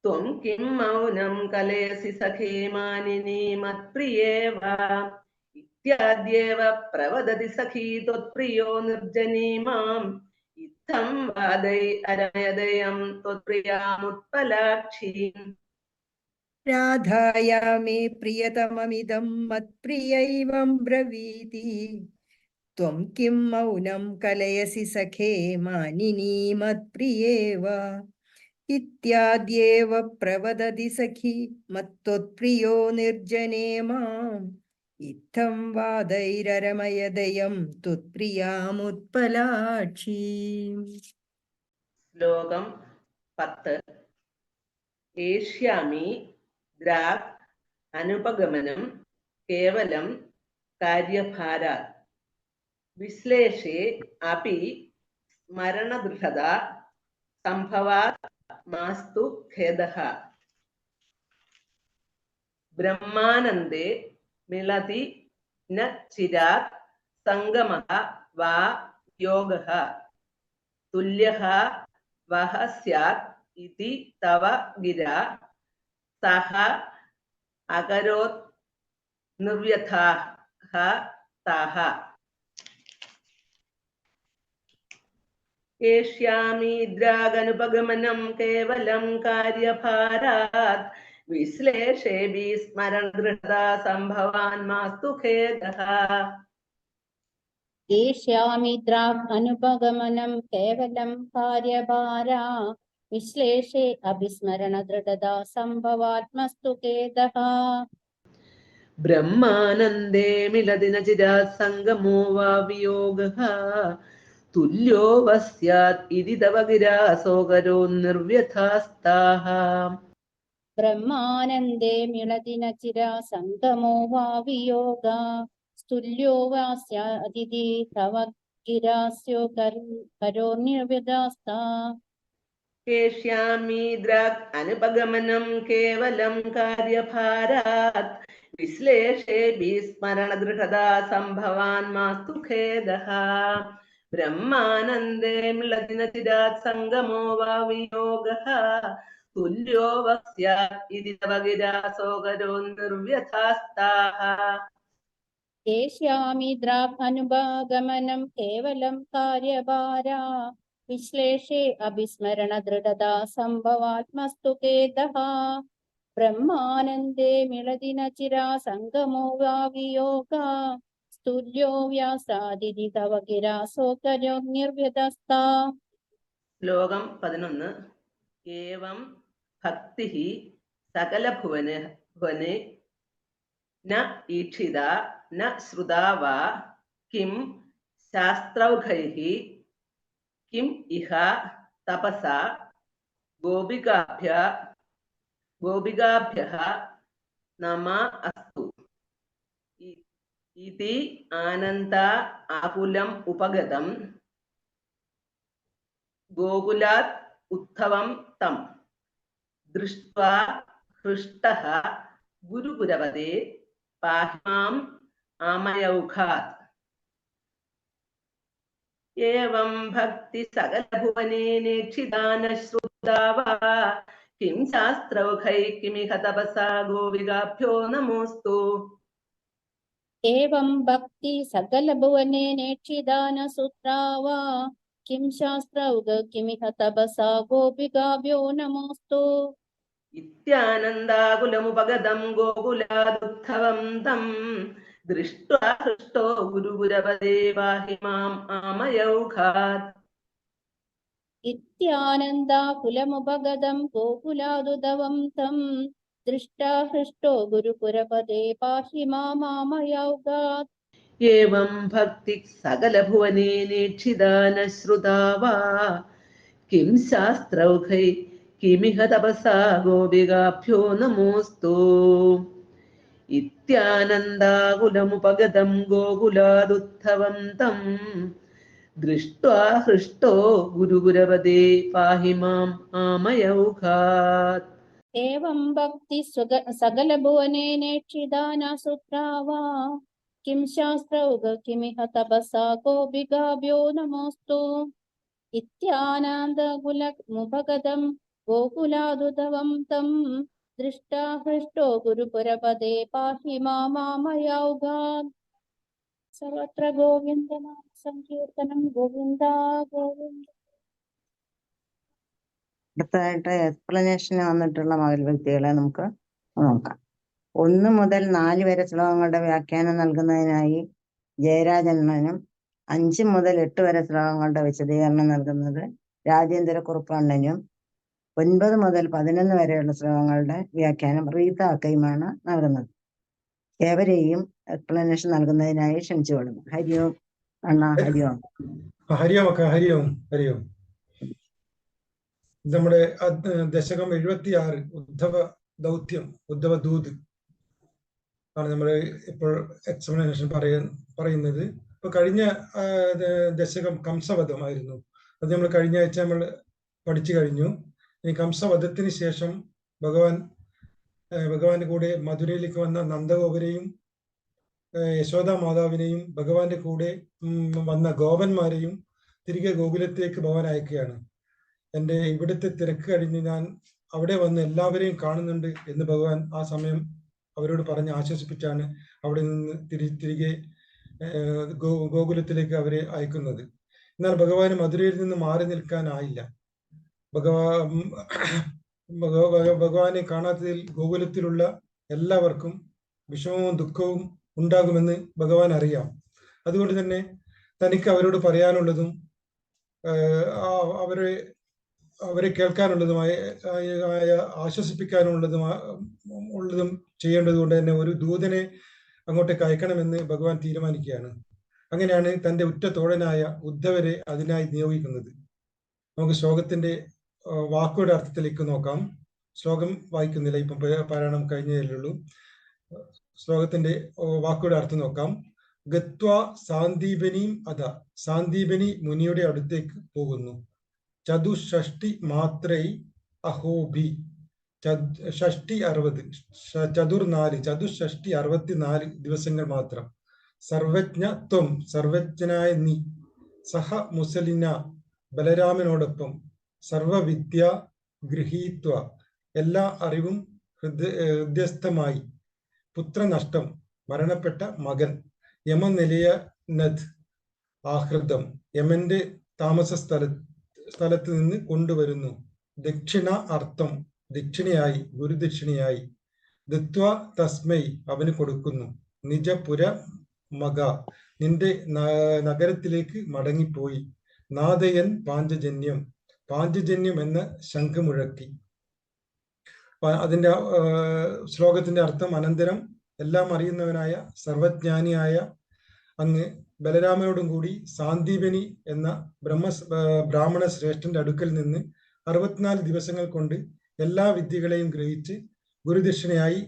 Speaker 7: त्वं किं मौनं कलयसि सखे मानिनी मत्प्रिये वा इत्याद्येव प्रवदति सखी त्वत्प्रियो निर्जने माम् इत्थं वादै अरमयदयं त्वत्प्रियामुत्पलाक्षीम्
Speaker 9: राधाया मे प्रियतममिदं मत्प्रियैवं ब्रवीति ത്വം കിം മൗനം കലയസി സഖേ മാനിനീ മത്പ്രിയേവ ഇത്യാദ്യേവ പ്രവദതി സഖി മത്ത്വത്പ്രിയോ നിർജനേ മാം ഇത്തം വാദൈരരമയദയം ത്വത്പ്രിയാമുത്പലാക്ഷീം.
Speaker 7: ശ്ലോകം 10. ഏഷ്യാമി ദ്രാഗ് അനുപഗമനം കേവലം കാര്യഭാരാത് വിശ്ലേഷേ അപി സ്മരണദൃഢത സംഭവാത് മാസ്തു ഖേദഃ. ബ്രഹ്മാനന്ദേ മിളതി ന ചിരാത് സംഗമഃ വാ യോഗഃ തുല്യഃ വഹ സ്യാത് ഇതി തവ ഗിരാ സഹ അകരോത് നിർവ്യഥാഃ താഃ. ഏഷ്യാമി ദ്രാഗനുപഗമനം കേവലം കാര്യഭാരാത് വിശ്ലേഷേഭി സ്മരണദൃഢതാ സംഭവാൻ മാസ്തു ഖേദഃ.
Speaker 3: ഏഷ്യാമി ദ്രാഗ് അനുപഗമനം കേവലം കാര്യഭാരാ വിശ്ലേഷേ അഭിസ്മരണ ദൃഢതാ സംഭവാത്മസ്തു ഖേദഃ.
Speaker 7: ബ്രഹ്മാനന്ദേ മിലതി ന ചിരാത് സംഗമോ വാ വിയോഗഃ തുല്യോ വസ്യാത് ഇതി തവ ഗിരാ സോകരോ നിർവ്യഥാസ്താഃ.
Speaker 3: ബ്രഹ്മാനന്ദേ മിളതി ന ചിരാ സംഗമോ വാ വിയോഗ തുല്യോ വാസ്യാതിഥി തവ ഗിരാസ്യോ കരോർനിർവ്യഥാസ്താ.
Speaker 7: ഏഷ്യാമി ദ്രാഗ് അനുപഗമനം കേവലം കാര്യഭാരാത് വിശ്ലേഷേഭി സ്മരണദൃഢതാ സംഭവാൻ മാസ്തു ഖേദഃ. ബ്രഹ്മാനന്ദേ മിളതി ന ചിരാത് സംഗമോ വാ വിയോഗഃ തുല്യോ വസ്യാത് ഇതി തവ ഗിരാ സോകരോ നിർവ്യഥാസ്താഃ.
Speaker 3: ഏഷ്യാമി ദ്രാഗ് അനുപഗമനം കേവലം കാര്യഭാരാ വിശ്ലേഷേ അഭിസ്മരണ ദൃഢതാ സംഭവാത്മസ്തു ഖേദഃ. ബ്രഹ്മാനന്ദേ മിളതി ന ചിരാ സംഗമോ വാ വിയോഗ തുല്യോ വ്യാസാദിതി തവ ഗിരാ സോകരോർനിർവ്യഥാസ്താ.
Speaker 7: ശ്ലോകം 11. ഏവം ഭക്തിഃ സകലഭുവനെ ന ഈക്ഷിത ന ശ്രുതാ വാ കിം ശാസ്ത്രൗഘൈഃ കിം ഇഹ തപസാ ഗോപികാഭ്യഃ നമ അസ്തു ഇതി ആനന്ദ ആകുലം ഉപഗതം ഗോകുലാത് ഉത്ഥവം തം ദൃഷ്ട്വാ ഹൃഷ്ടഃ ഗുരുപുരപദേ പാഹി മാം ആമയൗഘാത്. ഏവം ഭക്തി സകലഭുവനെ നേക്ഷിതാ ന ശ്രുതാ വാ കിം ശാസ്ത്രൗഘൈഃ കിമിഹ തപസാ ഗോപികാഭ്യോ നമോസ്തു.
Speaker 3: ഏവം ഭക്തി സകലഭുവനെ നേക്ഷിതാ ന ശ്രുതാ വാ കിം ശാസ്ത്രൗഘ കിമിഹ തപസാ ഗോപികാഭ്യോ നമോസ്തു.
Speaker 7: ഇത്യാനന്ദാകുലമുപഗതം ഗോകുലാദുത്ഥവം തം ദൃഷ്ട്വാ ഹൃഷ്ടോ ഗുരുപുരപദേ പാഹി മാം ആമയൗഘാത്.
Speaker 3: ഇത്യാനന്ദാകുലമുപഗതം ഗോകുലാദുതവം തം ദൃഷ്ടാ ഹൃഷ്ടോ ഗുരുപുരപദേ പാഹി മാം ആമയൗഘാത്.
Speaker 7: ഏവം ഭക്തി സകലഭുവനെ നേക്ഷിതാ ന ശ്രുതാ വാ കിം ശാസ്ത്രൗഘൈഃ കിമിഹ തപസാ ഗോപികാഭ്യോ നമോസ്തു. ഇത്യാനന്ദാകുലമുപഗതം ഗോകുലാദുത്ഥവം തം ദൃഷ്ട്വാ ഹൃഷ്ടോ ഗുരുപുരപദേ പാഹി മാം ആമയൗഘാത്.
Speaker 3: ഏവം ഭക്തി സകലഭുവനെ നേക്ഷിതാ ന ശ്രുതാ വാ കിം ശാസ്ത്രൗഘ കിമിഹ തപസാ ഗോപികാഭ്യോ നമോസ്തു. ഇത്യാനന്ദാകുലമുപഗതം ഗോകുലാദുതവം തം ദൃഷ്ടാ ഹൃഷ്ടോ ഗുരുപുരപദേ പാഹി മാം ആമയൗഘാത്. സർവത്ര ഗോവിന്ദനാമ സങ്കീർത്തനം. ഗോവിന്ദ ഗോവിന്ദ.
Speaker 1: അടുത്തതായിട്ട് എക്സ്പ്ലനേഷന് വന്നിട്ടുള്ള മകൽ വ്യക്തികളെ നമുക്ക് നോക്കാം. 1 മുതൽ 4 വരെ ശ്ലോകങ്ങളുടെ വ്യാഖ്യാനം നൽകുന്നതിനായി ജയരാജനും 5 മുതൽ 8 വരെ ശ്ലോകങ്ങളുടെ വിശദീകരണം നൽകുന്നത് രാജേന്ദ്രക്കുറുപ്പ് അണ്ണനും 9 മുതൽ 11 വരെയുള്ള ശ്ലോകങ്ങളുടെ വ്യാഖ്യാനം റീത്ത അക്കയുമാണ് നൽകുന്നത്. ഏവരെയും എക്സ്പ്ലനേഷൻ നൽകുന്നതിനായി ക്ഷണിച്ചുകൊള്ളുന്നു. ഹരി ഓം അണ്ണ. ഹരി ഓം.
Speaker 10: ഹരി ഓം അക്ക. ഹരി ഓം. ഹരി ഓം. നമ്മുടെ ദശകം 76 ഉദ്ധവ ദൗത്യം, ഉദ്ധവ ദൂത് ആണ് നമ്മൾ ഇപ്പോൾ എക്സ്പ്ലനേഷൻ പറയുന്നത്. ഇപ്പൊ കഴിഞ്ഞ ദശകം കംസവധമായിരുന്നു. അത് നമ്മൾ കഴിഞ്ഞ ആഴ്ച നമ്മൾ പഠിച്ചു കഴിഞ്ഞു. ഇനി കംസവധത്തിന് ശേഷം ഭഗവാന്റെ കൂടെ മധുരയിലേക്ക് വന്ന നന്ദഗോപരെയും യശോദ മാതാവിനെയും ഭഗവാന്റെ കൂടെ വന്ന ഗോപന്മാരെയും തിരികെ ഗോകുലത്തേക്ക് ഭഗവാൻ അയക്കുകയാണ്. എൻ്റെ ഇവിടുത്തെ തിരക്ക് കഴിഞ്ഞ് ഞാൻ അവിടെ വന്ന് എല്ലാവരെയും കാണുന്നുണ്ട് എന്ന് ഭഗവാൻ ആ സമയം അവരോട് പറഞ്ഞ് ആശ്വസിപ്പിച്ചാണ് അവിടെ നിന്ന് തിരികെ ഗോകുലത്തിലേക്ക് അവരെ അയക്കുന്നത്. എന്നാൽ ഭഗവാന് മധുരയിൽ നിന്ന് മാറി നിൽക്കാനായില്ല. ഭഗവാനെ കാണാത്തതിൽ ഗോകുലത്തിലുള്ള എല്ലാവർക്കും വിഷമവും ദുഃഖവും ഉണ്ടാകുമെന്ന് ഭഗവാൻ അറിയാം. അതുകൊണ്ട് തന്നെ തനിക്ക് അവരോട് പറയാനുള്ളതും അവരെ കേൾക്കാനുള്ളതുമായ ആശ്വസിപ്പിക്കാനുള്ളതും ചെയ്യേണ്ടത് കൊണ്ട് തന്നെ ഒരു ദൂതനെ അങ്ങോട്ടേക്ക് അയക്കണമെന്ന് ഭഗവാൻ തീരുമാനിക്കുകയാണ്. അങ്ങനെയാണ് തൻ്റെ ഉറ്റ തോഴനായ ഉദ്ധവരെ അതിനായി നിയോഗിക്കുന്നത്. നമുക്ക് ശ്ലോകത്തിന്റെ വാക്കുകളുടെ അർത്ഥത്തിലേക്ക് നോക്കാം. ശ്ലോകം വായിക്കുന്നില്ല, ഇപ്പം പാരായണം കഴിഞ്ഞതേയുള്ളൂ. ശ്ലോകത്തിന്റെ വാക്കുകളുടെ അർത്ഥം നോക്കാം. ഗത്വ സാന്ദീപനിയും സാന്ദീപനി മുനിയുടെ അടുത്തേക്ക് പോകുന്നു. ചതുഷ്ടി മാത്രൈ അഹോബി. ഷഷ്ടി 60, ചതുർ 4, ചതുഷ്ടി 64 ദിവസങ്ങൾ മാത്രം. സർവജ്ഞ ത്വം, സർവജ്ഞനായ നീ. സഹ മുസലിന, ബലരാമനോടൊപ്പം. സർവവിദ്യ ഗൃഹീത്വ, എല്ലാ അറിവും ഹൃദയസ്ഥമായി. പുത്രനഷ്ടം, മരണപ്പെട്ട മകൻ. യമനിലയനദ്, ആഹൃതം, യമന്റെ താമസ സ്ഥലത്ത് നിന്ന് കൊണ്ടുവരുന്നു. ദക്ഷിണ അർത്ഥം, ദക്ഷിണയായി, ഗുരുദക്ഷിണയായി. ദത്വ തസ്മൈ, അവന് കൊടുക്കുന്നു. നിജപുര മക, നിന്റെ നഗരത്തിലേക്ക് മടങ്ങിപ്പോയി. നാദയൻ പാഞ്ചജന്യം, പാഞ്ചജന്യം എന്ന ശംഖുമുഴക്കി. അതിന്റെ ശ്ലോകത്തിന്റെ അർത്ഥം, അനന്തരം എല്ലാം അറിയുന്നവനായ സർവജ്ഞാനിയായ അങ്ങ് ബലരാമനോടും കൂടി സാന്ദീപനി എന്ന ബ്രാഹ്മണ ശ്രേഷ്ഠന്റെ അടുക്കൽ നിന്ന് 64 ദിവസങ്ങൾ കൊണ്ട് എല്ലാ വിദ്യകളെയും ഗ്രഹിച്ച് ഗുരുദക്ഷിണയായി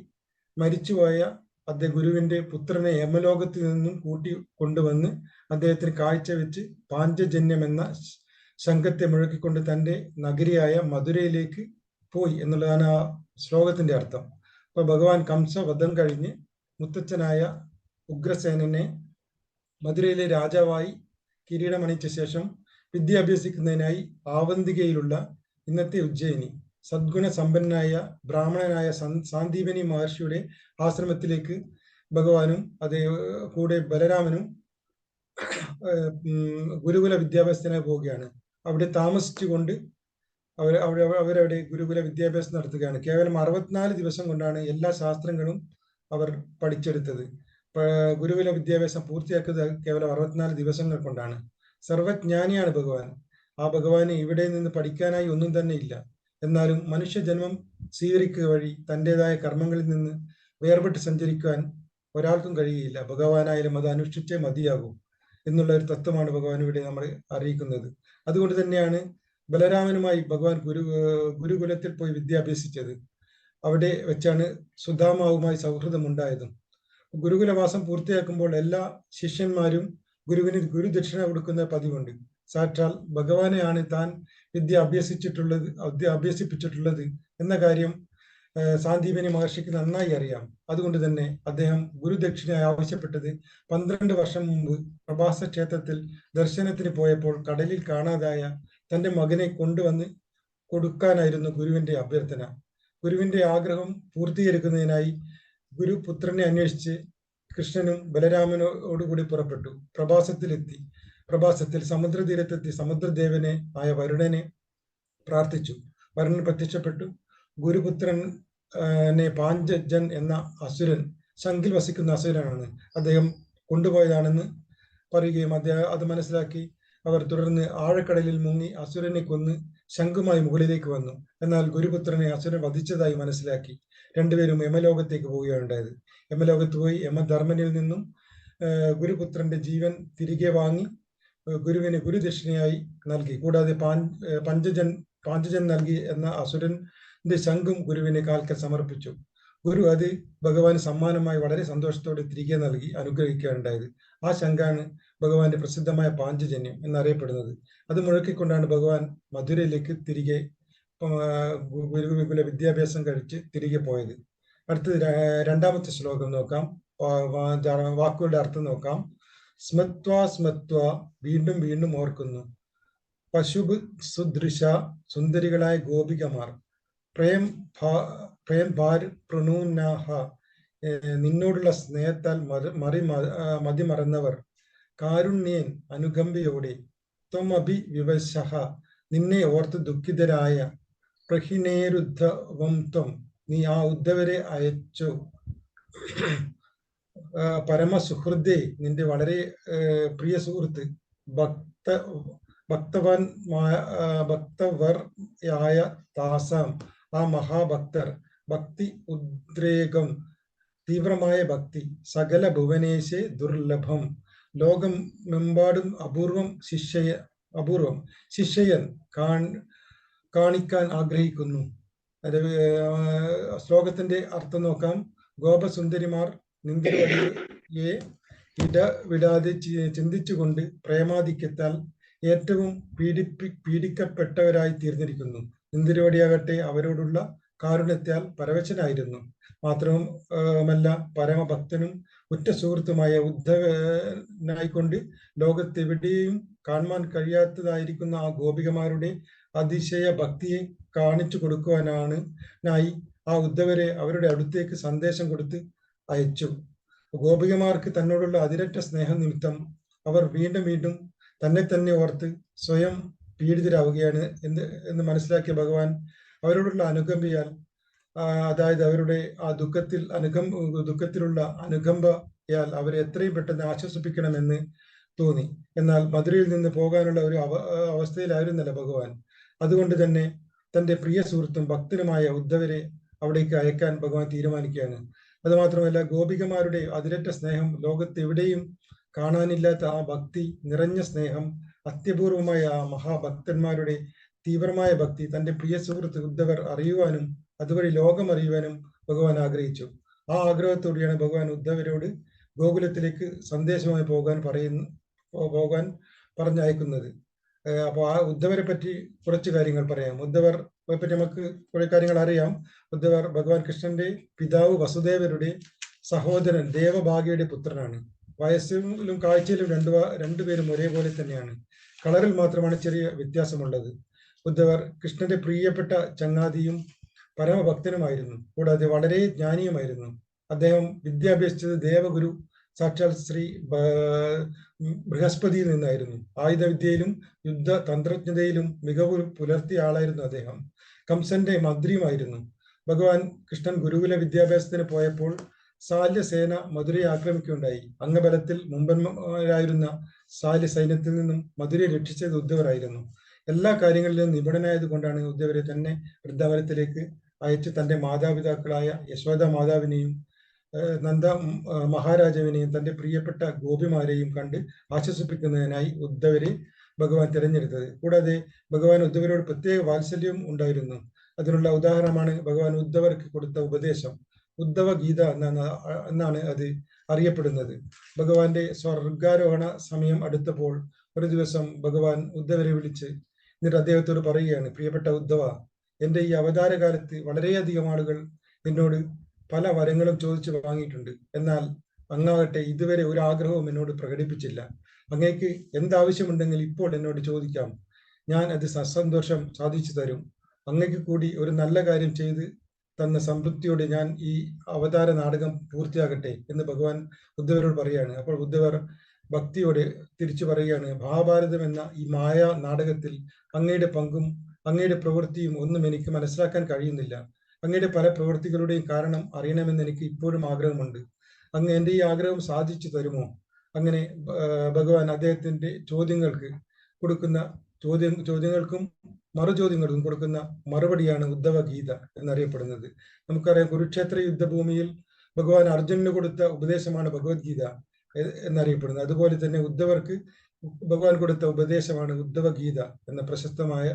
Speaker 10: മരിച്ചുപോയ ഗുരുവിന്റെ പുത്രനെ യമലോകത്തിൽ നിന്നും കൂട്ടി കൊണ്ടുവന്ന് അദ്ദേഹത്തിന് കാഴ്ചവെച്ച് പാഞ്ചജന്യം എന്ന ശംഖത്തെ മുഴക്കിക്കൊണ്ട് തന്റെ നഗരിയായ മധുരയിലേക്ക് പോയി എന്നുള്ളതാണ് ആ ശ്ലോകത്തിന്റെ അർത്ഥം. അപ്പൊ ഭഗവാൻ കംസവധം കഴിഞ്ഞ് മുത്തച്ഛനായ ഉഗ്രസേനനെ മധുരയിലെ രാജാവായി കിരീടമണിച്ച ശേഷം വിദ്യ അഭ്യസിക്കുന്നതിനായി ആവന്തികയിലുള്ള ഇന്നത്തെ ഉജ്ജയിനി സദ്ഗുണ സമ്പന്നനായ ബ്രാഹ്മണനായ സാന്ദീപനി മഹർഷിയുടെ ആശ്രമത്തിലേക്ക് ഭഗവാനും അതേ കൂടെ ബലരാമനും ഗുരുകുല വിദ്യാഭ്യാസത്തിനായി പോവുകയാണ്. അവിടെ താമസിച്ചുകൊണ്ട് അവരവിടെ ഗുരുകുല വിദ്യാഭ്യാസം നടത്തുകയാണ്. കേവലം 64 ദിവസം കൊണ്ടാണ് എല്ലാ ശാസ്ത്രങ്ങളും അവർ പഠിച്ചെടുത്തത്. ഗുരുകുല വിദ്യാഭ്യാസം പൂർത്തിയാക്കുന്നത് കേവലം 64 ദിവസങ്ങൾ കൊണ്ടാണ്. സർവജ്ഞാനിയാണ് ഭഗവാൻ. ആ ഭഗവാന് ഇവിടെ നിന്ന് പഠിക്കാനായി ഒന്നും തന്നെ ഇല്ല. എന്നാലും മനുഷ്യജന്മം സ്വീകരിക്കുക വഴി തൻ്റെതായ കർമ്മങ്ങളിൽ നിന്ന് വേർപെട്ട് സഞ്ചരിക്കാൻ ഒരാൾക്കും കഴിയുകയില്ല. ഭഗവാനായാലും അത് അനുഷ്ഠിച്ചേ മതിയാകും എന്നുള്ള ഒരു തത്വമാണ് ഭഗവാൻ ഇവിടെ നമ്മൾ അറിയിക്കുന്നത്. അതുകൊണ്ട് തന്നെയാണ് ബലരാമനുമായി ഭഗവാൻ ഗുരുകുലത്തിൽ പോയി വിദ്യ അഭ്യസിച്ചത്. അവിടെ വെച്ചാണ് സുധാമാവുമായി സൗഹൃദം ഉണ്ടായതും. ഗുരുകുലവാസം പൂർത്തിയാക്കുമ്പോൾ എല്ലാ ശിഷ്യന്മാരും ഗുരുവിന് ഗുരുദക്ഷിണ കൊടുക്കുന്ന പതിവുണ്ട്. സാക്ഷാൽ ഭഗവാനെയാണ് താൻ വിദ്യ അഭ്യസിപ്പിച്ചിട്ടുള്ളത് എന്ന കാര്യം സാന്ദീപനി മഹർഷിക്ക് നന്നായി അറിയാം. അതുകൊണ്ട് തന്നെ അദ്ദേഹം ഗുരുദക്ഷിണ ആവശ്യപ്പെട്ടത് 12 വർഷം മുമ്പ് പ്രഭാസ ക്ഷേത്രത്തിൽ ദർശനത്തിന് പോയപ്പോൾ കടലിൽ കാണാതായ തന്റെ മകനെ കൊണ്ടുവന്ന് കൊടുക്കാനായിരുന്നു ഗുരുവിന്റെ അഭ്യർത്ഥന. ഗുരുവിന്റെ ആഗ്രഹം പൂർത്തീകരിക്കുന്നതിനായി ഗുരുപുത്രനെ അന്വേഷിച്ച് കൃഷ്ണനും ബലരാമനോടുകൂടി പുറപ്പെട്ടു. പ്രഭാസത്തിൽ സമുദ്രതീരത്തെത്തി സമുദ്രദേവനെ ആയ വരുണനെ പ്രാർത്ഥിച്ചു. വരുണൻ പ്രത്യക്ഷപ്പെട്ടു. ഗുരുപുത്രനെ പാഞ്ചജൻ എന്ന അസുരൻ, ശംഖിൽ വസിക്കുന്ന അസുരനാണ്, അദ്ദേഹം കൊണ്ടുപോയതാണെന്ന് പറയുകയും അത് മനസ്സിലാക്കി അവർ തുടർന്ന് ആഴക്കടലിൽ മുങ്ങി അസുരനെ കൊന്ന് ശംഖുമായി മുകളിലേക്ക് വന്നു. എന്നാൽ ഗുരുപുത്രനെ അസുരൻ വധിച്ചതായി മനസ്സിലാക്കി രണ്ടുപേരും യമലോകത്തേക്ക് പോവുകയുണ്ടായത്. യമലോകത്ത് പോയി യമധർമ്മനിൽ നിന്നും ഗുരുപുത്രന്റെ ജീവൻ തിരികെ വാങ്ങി ഗുരുവിന് ഗുരുദക്ഷിണയായി നൽകി. കൂടാതെ പാഞ്ചജൻ നൽകി എന്ന അസുരന്റെ ശംഖും ഗുരുവിന് കാൽക്കൽ സമർപ്പിച്ചു. ഗുരു അത് ഭഗവാന് സമ്മാനമായി വളരെ സന്തോഷത്തോടെ തിരികെ നൽകി അനുഗ്രഹിക്കുകയുണ്ടായത്. ആ ശംഖാണ് ഭഗവാന്റെ പ്രസിദ്ധമായ പാഞ്ചജന്യം എന്നറിയപ്പെടുന്നത്. അത് മുഴക്കിക്കൊണ്ടാണ് ഭഗവാൻ മധുരയിലേക്ക് തിരികെ ഗുരുകുല വിദ്യാഭ്യാസം കഴിച്ച് തിരികെ പോയത്. അടുത്തത് രണ്ടാമത്തെ ശ്ലോകം നോക്കാം. വാക്കുകളുടെ അർത്ഥം നോക്കാം. സ്മത്വ വീണ്ടും വീണ്ടും ഓർക്കുന്നു. പശുബ് സുദൃശ സുന്ദരികളായ ഗോപികമാർ. പ്രേം ഭാർ പ്രണൂനാഹ നിന്നോടുള്ള സ്നേഹത്താൽ മതിമറന്നവർ. കാരുണ്യൻ അനുകമ്പയോടെ. ത്വമഭി വിവശഃ നിന്നെ ഓർത്ത് ദുഃഖിതരായ. പ്രഹിനേരുദ്ധവം ത്വം നീ ആ ഉദ്ധവരെ അയച്ചു. പരമസുഹൃദേ നിന്റെ വളരെ പ്രിയ സുഹൃത്ത്. ഭക്തവർയായ താസാം ആ മഹാഭക്തർ. ഭക്തി ഉദ്രേകം തീവ്രമായ ഭക്തി. സകല ഭുവനേശേ ദുർലഭം ലോകമെമ്പാടും അപൂർവം ശിഷ്യയൻ കാണിക്കാൻ ആഗ്രഹിക്കുന്നു. ശ്ലോകത്തിന്റെ അർത്ഥം നോക്കാം. ഗോപസുന്ദരിമാർ നിന്തിരുവടിയെ ഇടവിടാതെ ചിന്തിച്ചുകൊണ്ട് പ്രേമാധിക്യത്താൽ ഏറ്റവും പീഡിക്കപ്പെട്ടവരായി തീർന്നിരിക്കുന്നു. നിന്തിരുവടിയാകട്ടെ അവരോടുള്ള കാരുണ്യത്താൽ പരവശനായിരുന്നു. മാത്രമല്ല പരമഭക്തനും ഉറ്റ സുഹൃത്തുമായ ഉദ്ധവനായിക്കൊണ്ട് ലോകത്തെവിടെയും കാണാൻ കഴിയാത്തതായിരിക്കുന്ന ആ ഗോപികമാരുടെ അതിശയ ഭക്തിയെ കാണിച്ചു കൊടുക്കുവാനായി ആ ഉദ്ധവരെ അവരുടെ അടുത്തേക്ക് സന്ദേശം കൊടുത്ത് അയച്ചു. ഗോപികമാർക്ക് തന്നോടുള്ള അതിരറ്റ സ്നേഹം നിമിത്തം അവർ വീണ്ടും വീണ്ടും തന്നെ ഓർത്ത് സ്വയം പീഡിതരാവുകയാണ് എന്ന് മനസ്സിലാക്കിയ ഭഗവാൻ അവരോടുള്ള അനുകമ്പയാൽ, അതായത് അവരുടെ ആ ദുഃഖത്തിലുള്ള അനുകമ്പയാൽ അവരെ എത്രയും പെട്ടെന്ന് ആശ്വസിപ്പിക്കണമെന്ന് തോന്നി. എന്നാൽ മധുരയിൽ നിന്ന് പോകാനുള്ള ഒരു അവസ്ഥയിലായിരുന്നല്ല ഭഗവാൻ. അതുകൊണ്ട് തന്നെ തന്റെ പ്രിയ സുഹൃത്തും ഭക്തനുമായ ഉദ്ധവരെ അവിടേക്ക് അയക്കാൻ ഭഗവാൻ തീരുമാനിക്കുകയാണ്. അതുമാത്രമല്ല ഗോപികമാരുടെ അതിരറ്റ സ്നേഹം, ലോകത്തെവിടെയും കാണാനില്ലാത്ത ആ ഭക്തി നിറഞ്ഞ സ്നേഹം, അത്യപൂർവമായ ആ മഹാഭക്തന്മാരുടെ തീവ്രമായ ഭക്തി തന്റെ പ്രിയ സുഹൃത്ത് ഉദ്ധവർ അറിയുവാനും അതുവഴി ലോകം അറിയുവാനും ഭഗവാൻ ആഗ്രഹിച്ചു. ആ ആഗ്രഹത്തോടെയാണ് ഭഗവാൻ ഉദ്ധവരോട് ഗോകുലത്തിലേക്ക് സന്ദേശമായി പോകാൻ പറഞ്ഞയക്കുന്നത്. അപ്പോൾ ആ ഉദ്ധവരെ പറ്റി കുറച്ച് കാര്യങ്ങൾ പറയാം. ഉദ്ധവരെ പറ്റി നമുക്ക് കുറെ കാര്യങ്ങൾ അറിയാം. ഉദ്ധവർ ഭഗവാൻ കൃഷ്ണന്റെ പിതാവ് വസുദേവരുടെ സഹോദരൻ ദേവഭാഗയുടെ പുത്രനാണ്. വയസ്സിലും കാഴ്ചയിലും രണ്ടുപേരും ഒരേപോലെ തന്നെയാണ്. കളറിൽ മാത്രമാണ് ചെറിയ വ്യത്യാസമുള്ളത്. ഉദ്ധവർ കൃഷ്ണന്റെ പ്രിയപ്പെട്ട ചങ്ങാതിയും പരമഭക്തനുമായിരുന്നു. കൂടാതെ വളരെ ജ്ഞാനിയുമായിരുന്നു. അദ്ദേഹം വിദ്യാഭ്യസിച്ചത് ദേവഗുരു സാക്ഷാൽ ശ്രീ ബൃഹസ്പതിയിൽ നിന്നായിരുന്നു. ആയുധവിദ്യയിലും യുദ്ധ തന്ത്രജ്ഞതയിലും മികവ് പുലർത്തിയ ആളായിരുന്നു അദ്ദേഹം. കംസന്റെ മന്ത്രിയുമായിരുന്നു. ഭഗവാൻ കൃഷ്ണൻ ഗുരുകുല വിദ്യാഭ്യാസത്തിന് പോയപ്പോൾ സാല്യസേന മധുരയെ ആക്രമിക്കുകയുണ്ടായി. അംഗബലത്തിൽ മുമ്പന്മാരായിരുന്ന സാല്യ സൈന്യത്തിൽ നിന്നും മധുരയെ രക്ഷിച്ചത് ഉദ്ധവരായിരുന്നു. എല്ലാ കാര്യങ്ങളിലും നിപുണനായത് കൊണ്ടാണ് ഉദ്ധവരെ തന്നെ വൃന്ദാവനത്തിലേക്ക് അയച്ച് തന്റെ മാതാപിതാക്കളായ യശോദ മാതാവിനെയും നന്ദ മഹാരാജാവിനെയും തന്റെ പ്രിയപ്പെട്ട ഗോപിമാരെയും കണ്ട് ആശ്വസിപ്പിക്കുന്നതിനായി ഉദ്ധവരെ ഭഗവാൻ തിരഞ്ഞെടുത്തത്. കൂടാതെ ഭഗവാൻ ഉദ്ധവരോട് പ്രത്യേക വാത്സല്യം ഉണ്ടായിരുന്നു. അതിനുള്ള ഉദാഹരണമാണ് ഭഗവാൻ ഉദ്ധവർക്ക് കൊടുത്ത ഉപദേശം. ഉദ്ധവ ഗീത എന്നാണ് അത് അറിയപ്പെടുന്നത്. ഭഗവാന്റെ സ്വർഗാരോഹണ സമയം അടുത്തപ്പോൾ ഒരു ദിവസം ഭഗവാൻ ഉദ്ധവരെ വിളിച്ച് എന്നിട്ട് അദ്ദേഹത്തോട് പറയുകയാണ്, പ്രിയപ്പെട്ട ഉദ്ധവ, എന്റെ ഈ അവതാര കാലത്ത് വളരെയധികം ആളുകൾ എന്നോട് പല വരങ്ങളും ചോദിച്ചു വാങ്ങിയിട്ടുണ്ട്. എന്നാൽ അങ്ങാകട്ടെ ഇതുവരെ ഒരു ആഗ്രഹവും എന്നോട് പ്രകടിപ്പിച്ചില്ല. അങ്ങേക്ക് എന്താവശ്യമുണ്ടെങ്കിൽ ഇപ്പോൾ എന്നോട് ചോദിക്കാം, ഞാൻ അത് സസന്തോഷം സാധിച്ചു തരും. അങ്ങേക്ക് കൂടി ഒരു നല്ല കാര്യം ചെയ്ത് തന്ന സംതൃപ്തിയോടെ ഞാൻ ഈ അവതാര നാടകം പൂർത്തിയാകട്ടെ എന്ന് ഭഗവാൻ ഉദ്ധവരോട് പറയുകയാണ്. അപ്പോൾ ഉദ്ധവർ ഭക്തിയോടെ തിരിച്ചു പറയുകയാണ്, മഹാഭാരതം എന്ന ഈ മായ നാടകത്തിൽ അങ്ങയുടെ പങ്കും അങ്ങയുടെ പ്രവൃത്തിയും ഒന്നും എനിക്ക് മനസ്സിലാക്കാൻ കഴിയുന്നില്ല. അങ്ങയുടെ പല പ്രവൃത്തികളുടെയും കാരണം അറിയണമെന്ന് എനിക്ക് ഇപ്പോഴും ആഗ്രഹമുണ്ട്. അങ്ങ് എൻ്റെ ഈ ആഗ്രഹം സാധിച്ചു തരുമോ? അങ്ങനെ ഭഗവാൻ അദ്ദേഹത്തിന്റെ ചോദ്യങ്ങൾക്ക് കൊടുക്കുന്ന ചോദ്യങ്ങൾക്കും മറുചോദ്യങ്ങൾക്കും കൊടുക്കുന്ന മറുപടിയാണ് ഉദ്ധവ ഗീത എന്നറിയപ്പെടുന്നത്. നമുക്കറിയാം, കുരുക്ഷേത്ര യുദ്ധഭൂമിയിൽ ഭഗവാൻ അർജുനന് കൊടുത്ത ഉപദേശമാണ് ഭഗവത്ഗീത എന്നറിയപ്പെടുന്നത്. അതുപോലെ തന്നെ ഉദ്ധവർക്ക് ഭഗവാൻ കൊടുത്ത ഉപദേശമാണ് ഉദ്ധവ ഗീത എന്ന പ്രശസ്തമായ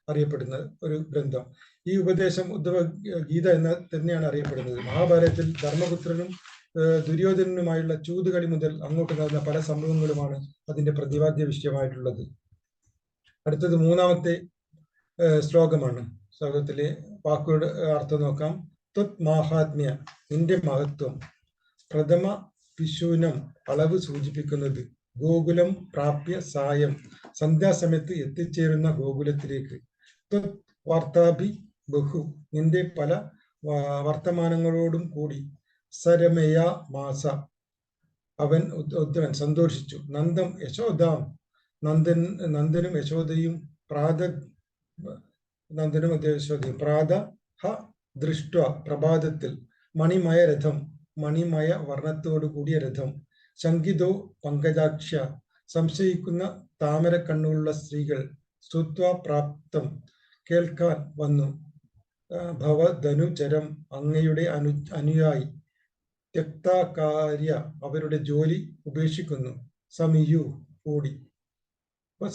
Speaker 10: അറിയപ്പെടുന്ന ഒരു ഗ്രന്ഥം. ഈ ഉപദേശം ഉദ്ധവ ഗീത എന്ന് തന്നെയാണ് അറിയപ്പെടുന്നത്. മഹാഭാരതത്തിൽ ധർമ്മപുത്രനും ദുര്യോധനനുമായുള്ള ചൂതുകളി മുതൽ അങ്ങോട്ട് നടന്ന പല സംഭവങ്ങളുമാണ് അതിന്റെ പ്രതിപാദ്യ വിഷയമായിട്ടുള്ളത്. അടുത്തത് മൂന്നാമത്തെ ശ്ലോകമാണ്. ശ്ലോകത്തിലെ വാക്കുകളുടെ അർത്ഥം നോക്കാം. ത്വത് മാഹാത്മ്യ, നിന്റെ മഹത്വം. പ്രഥമ പിശൂനം, അളവ് സൂചിപ്പിക്കുന്നത്. ഗോകുലം പ്രാപ്യ സായം, സന്ധ്യാസമയത്ത് എത്തിച്ചേരുന്ന ഗോകുലത്തിലേക്ക്. ത്വത് വാർത്താഭി ബഹു, നിന്റെ പല വർത്തമാനങ്ങളോടും കൂടി. സരമയ മാസ, അവൻ ഉദ്ധവൻ സന്തോഷിച്ചു. നന്ദം യശോദാം, നന്ദനും യശോദയും പ്രാത ഹ ദൃഷ്ട, പ്രഭാതത്തിൽ. മണിമയ രഥം, മണിമയ വർണ്ണത്തോടു കൂടിയ രഥം. ശങ്കിതോ പങ്കജാക്ഷ, സംശയിക്കുന്ന താമര കണ്ണുള്ള സ്ത്രീകൾ. സ്തുത്വ പ്രാപ്തം, കേൾക്കാൻ വന്നു. ഭവധനുചരം, അങ്ങയുടെ അനുയായി. ത്യക്താകാര്യ, അവരുടെ ജോലി ഉപേക്ഷിക്കുന്നു. സമിയു, കൂടി. അപ്പൊ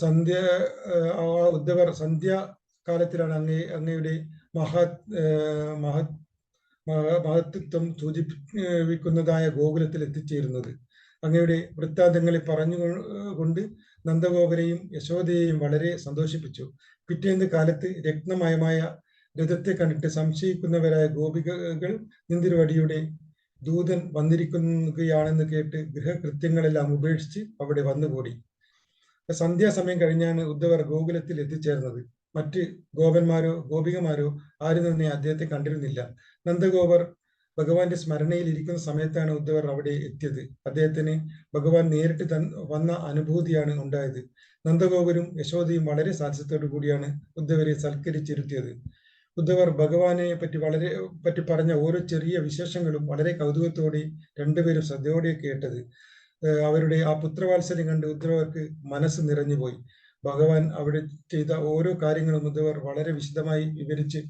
Speaker 10: ഉദ്ധവർ സന്ധ്യാകാലത്തിലാണ് അങ്ങയുടെ മഹത്വം സൂചിപ്പിക്കുന്നതായ ഗോകുലത്തിൽ എത്തിച്ചേരുന്നത്. അങ്ങയുടെ വൃത്താന്തങ്ങളെ പറഞ്ഞുകൊണ്ട് നന്ദഗോപരെയും യശോദയെയും വളരെ സന്തോഷിപ്പിച്ചു. പിറ്റേന്ന് കാലത്ത് രത്നമയമായ രഥത്തെ കണ്ടിട്ട് സംശയിക്കുന്നവരായ ഗോപികകൾ നിന്തിരുവടിയുടെ ദൂതൻ വന്നിരിക്കുകയാണെന്ന് കേട്ട് ഗൃഹകൃത്യങ്ങളെല്ലാം ഉപേക്ഷിച്ച് അവിടെ വന്നുകൂടി. സന്ധ്യാസമയം കഴിഞ്ഞാണ് ഉദ്ധവർ ഗോകുലത്തിൽ എത്തിച്ചേർന്നത്. മറ്റ് ഗോപികമാരോ ആരും തന്നെ അദ്ദേഹത്തെ കണ്ടിരുന്നില്ല. നന്ദഗോപർ ഭഗവാന്റെ സ്മരണയിൽ ഇരിക്കുന്ന സമയത്താണ് ഉദ്ധവർ അവിടെ എത്തിയത്. അദ്ദേഹത്തിന് ഭഗവാൻ നേരിട്ട് വന്ന അനുഭൂതിയാണ് ഉണ്ടായത്. നന്ദഗോപരും യശോദയും വളരെ സാഹസത്തോടു കൂടിയാണ് ഉദ്ധവരെ സൽക്കരിച്ചിരുത്തിയത്. ഉദ്ധവർ ഭഗവാനെ പറ്റി പറഞ്ഞ ഓരോ ചെറിയ വിശേഷങ്ങളും വളരെ കൗതുകത്തോടെ രണ്ടുപേരും ശ്രദ്ധയോടെ കേട്ടത്. അവരുടെ ആ പുത്രവാത്സല്യം കണ്ട് ഉദ്ധവർക്ക് മനസ്സ് നിറഞ്ഞുപോയി. ഭഗവാൻ അവിടെ ചെയ്ത ഓരോ കാര്യങ്ങളും ഉദ്ധവർ വളരെ വിശദമായി വിവരിച്ച്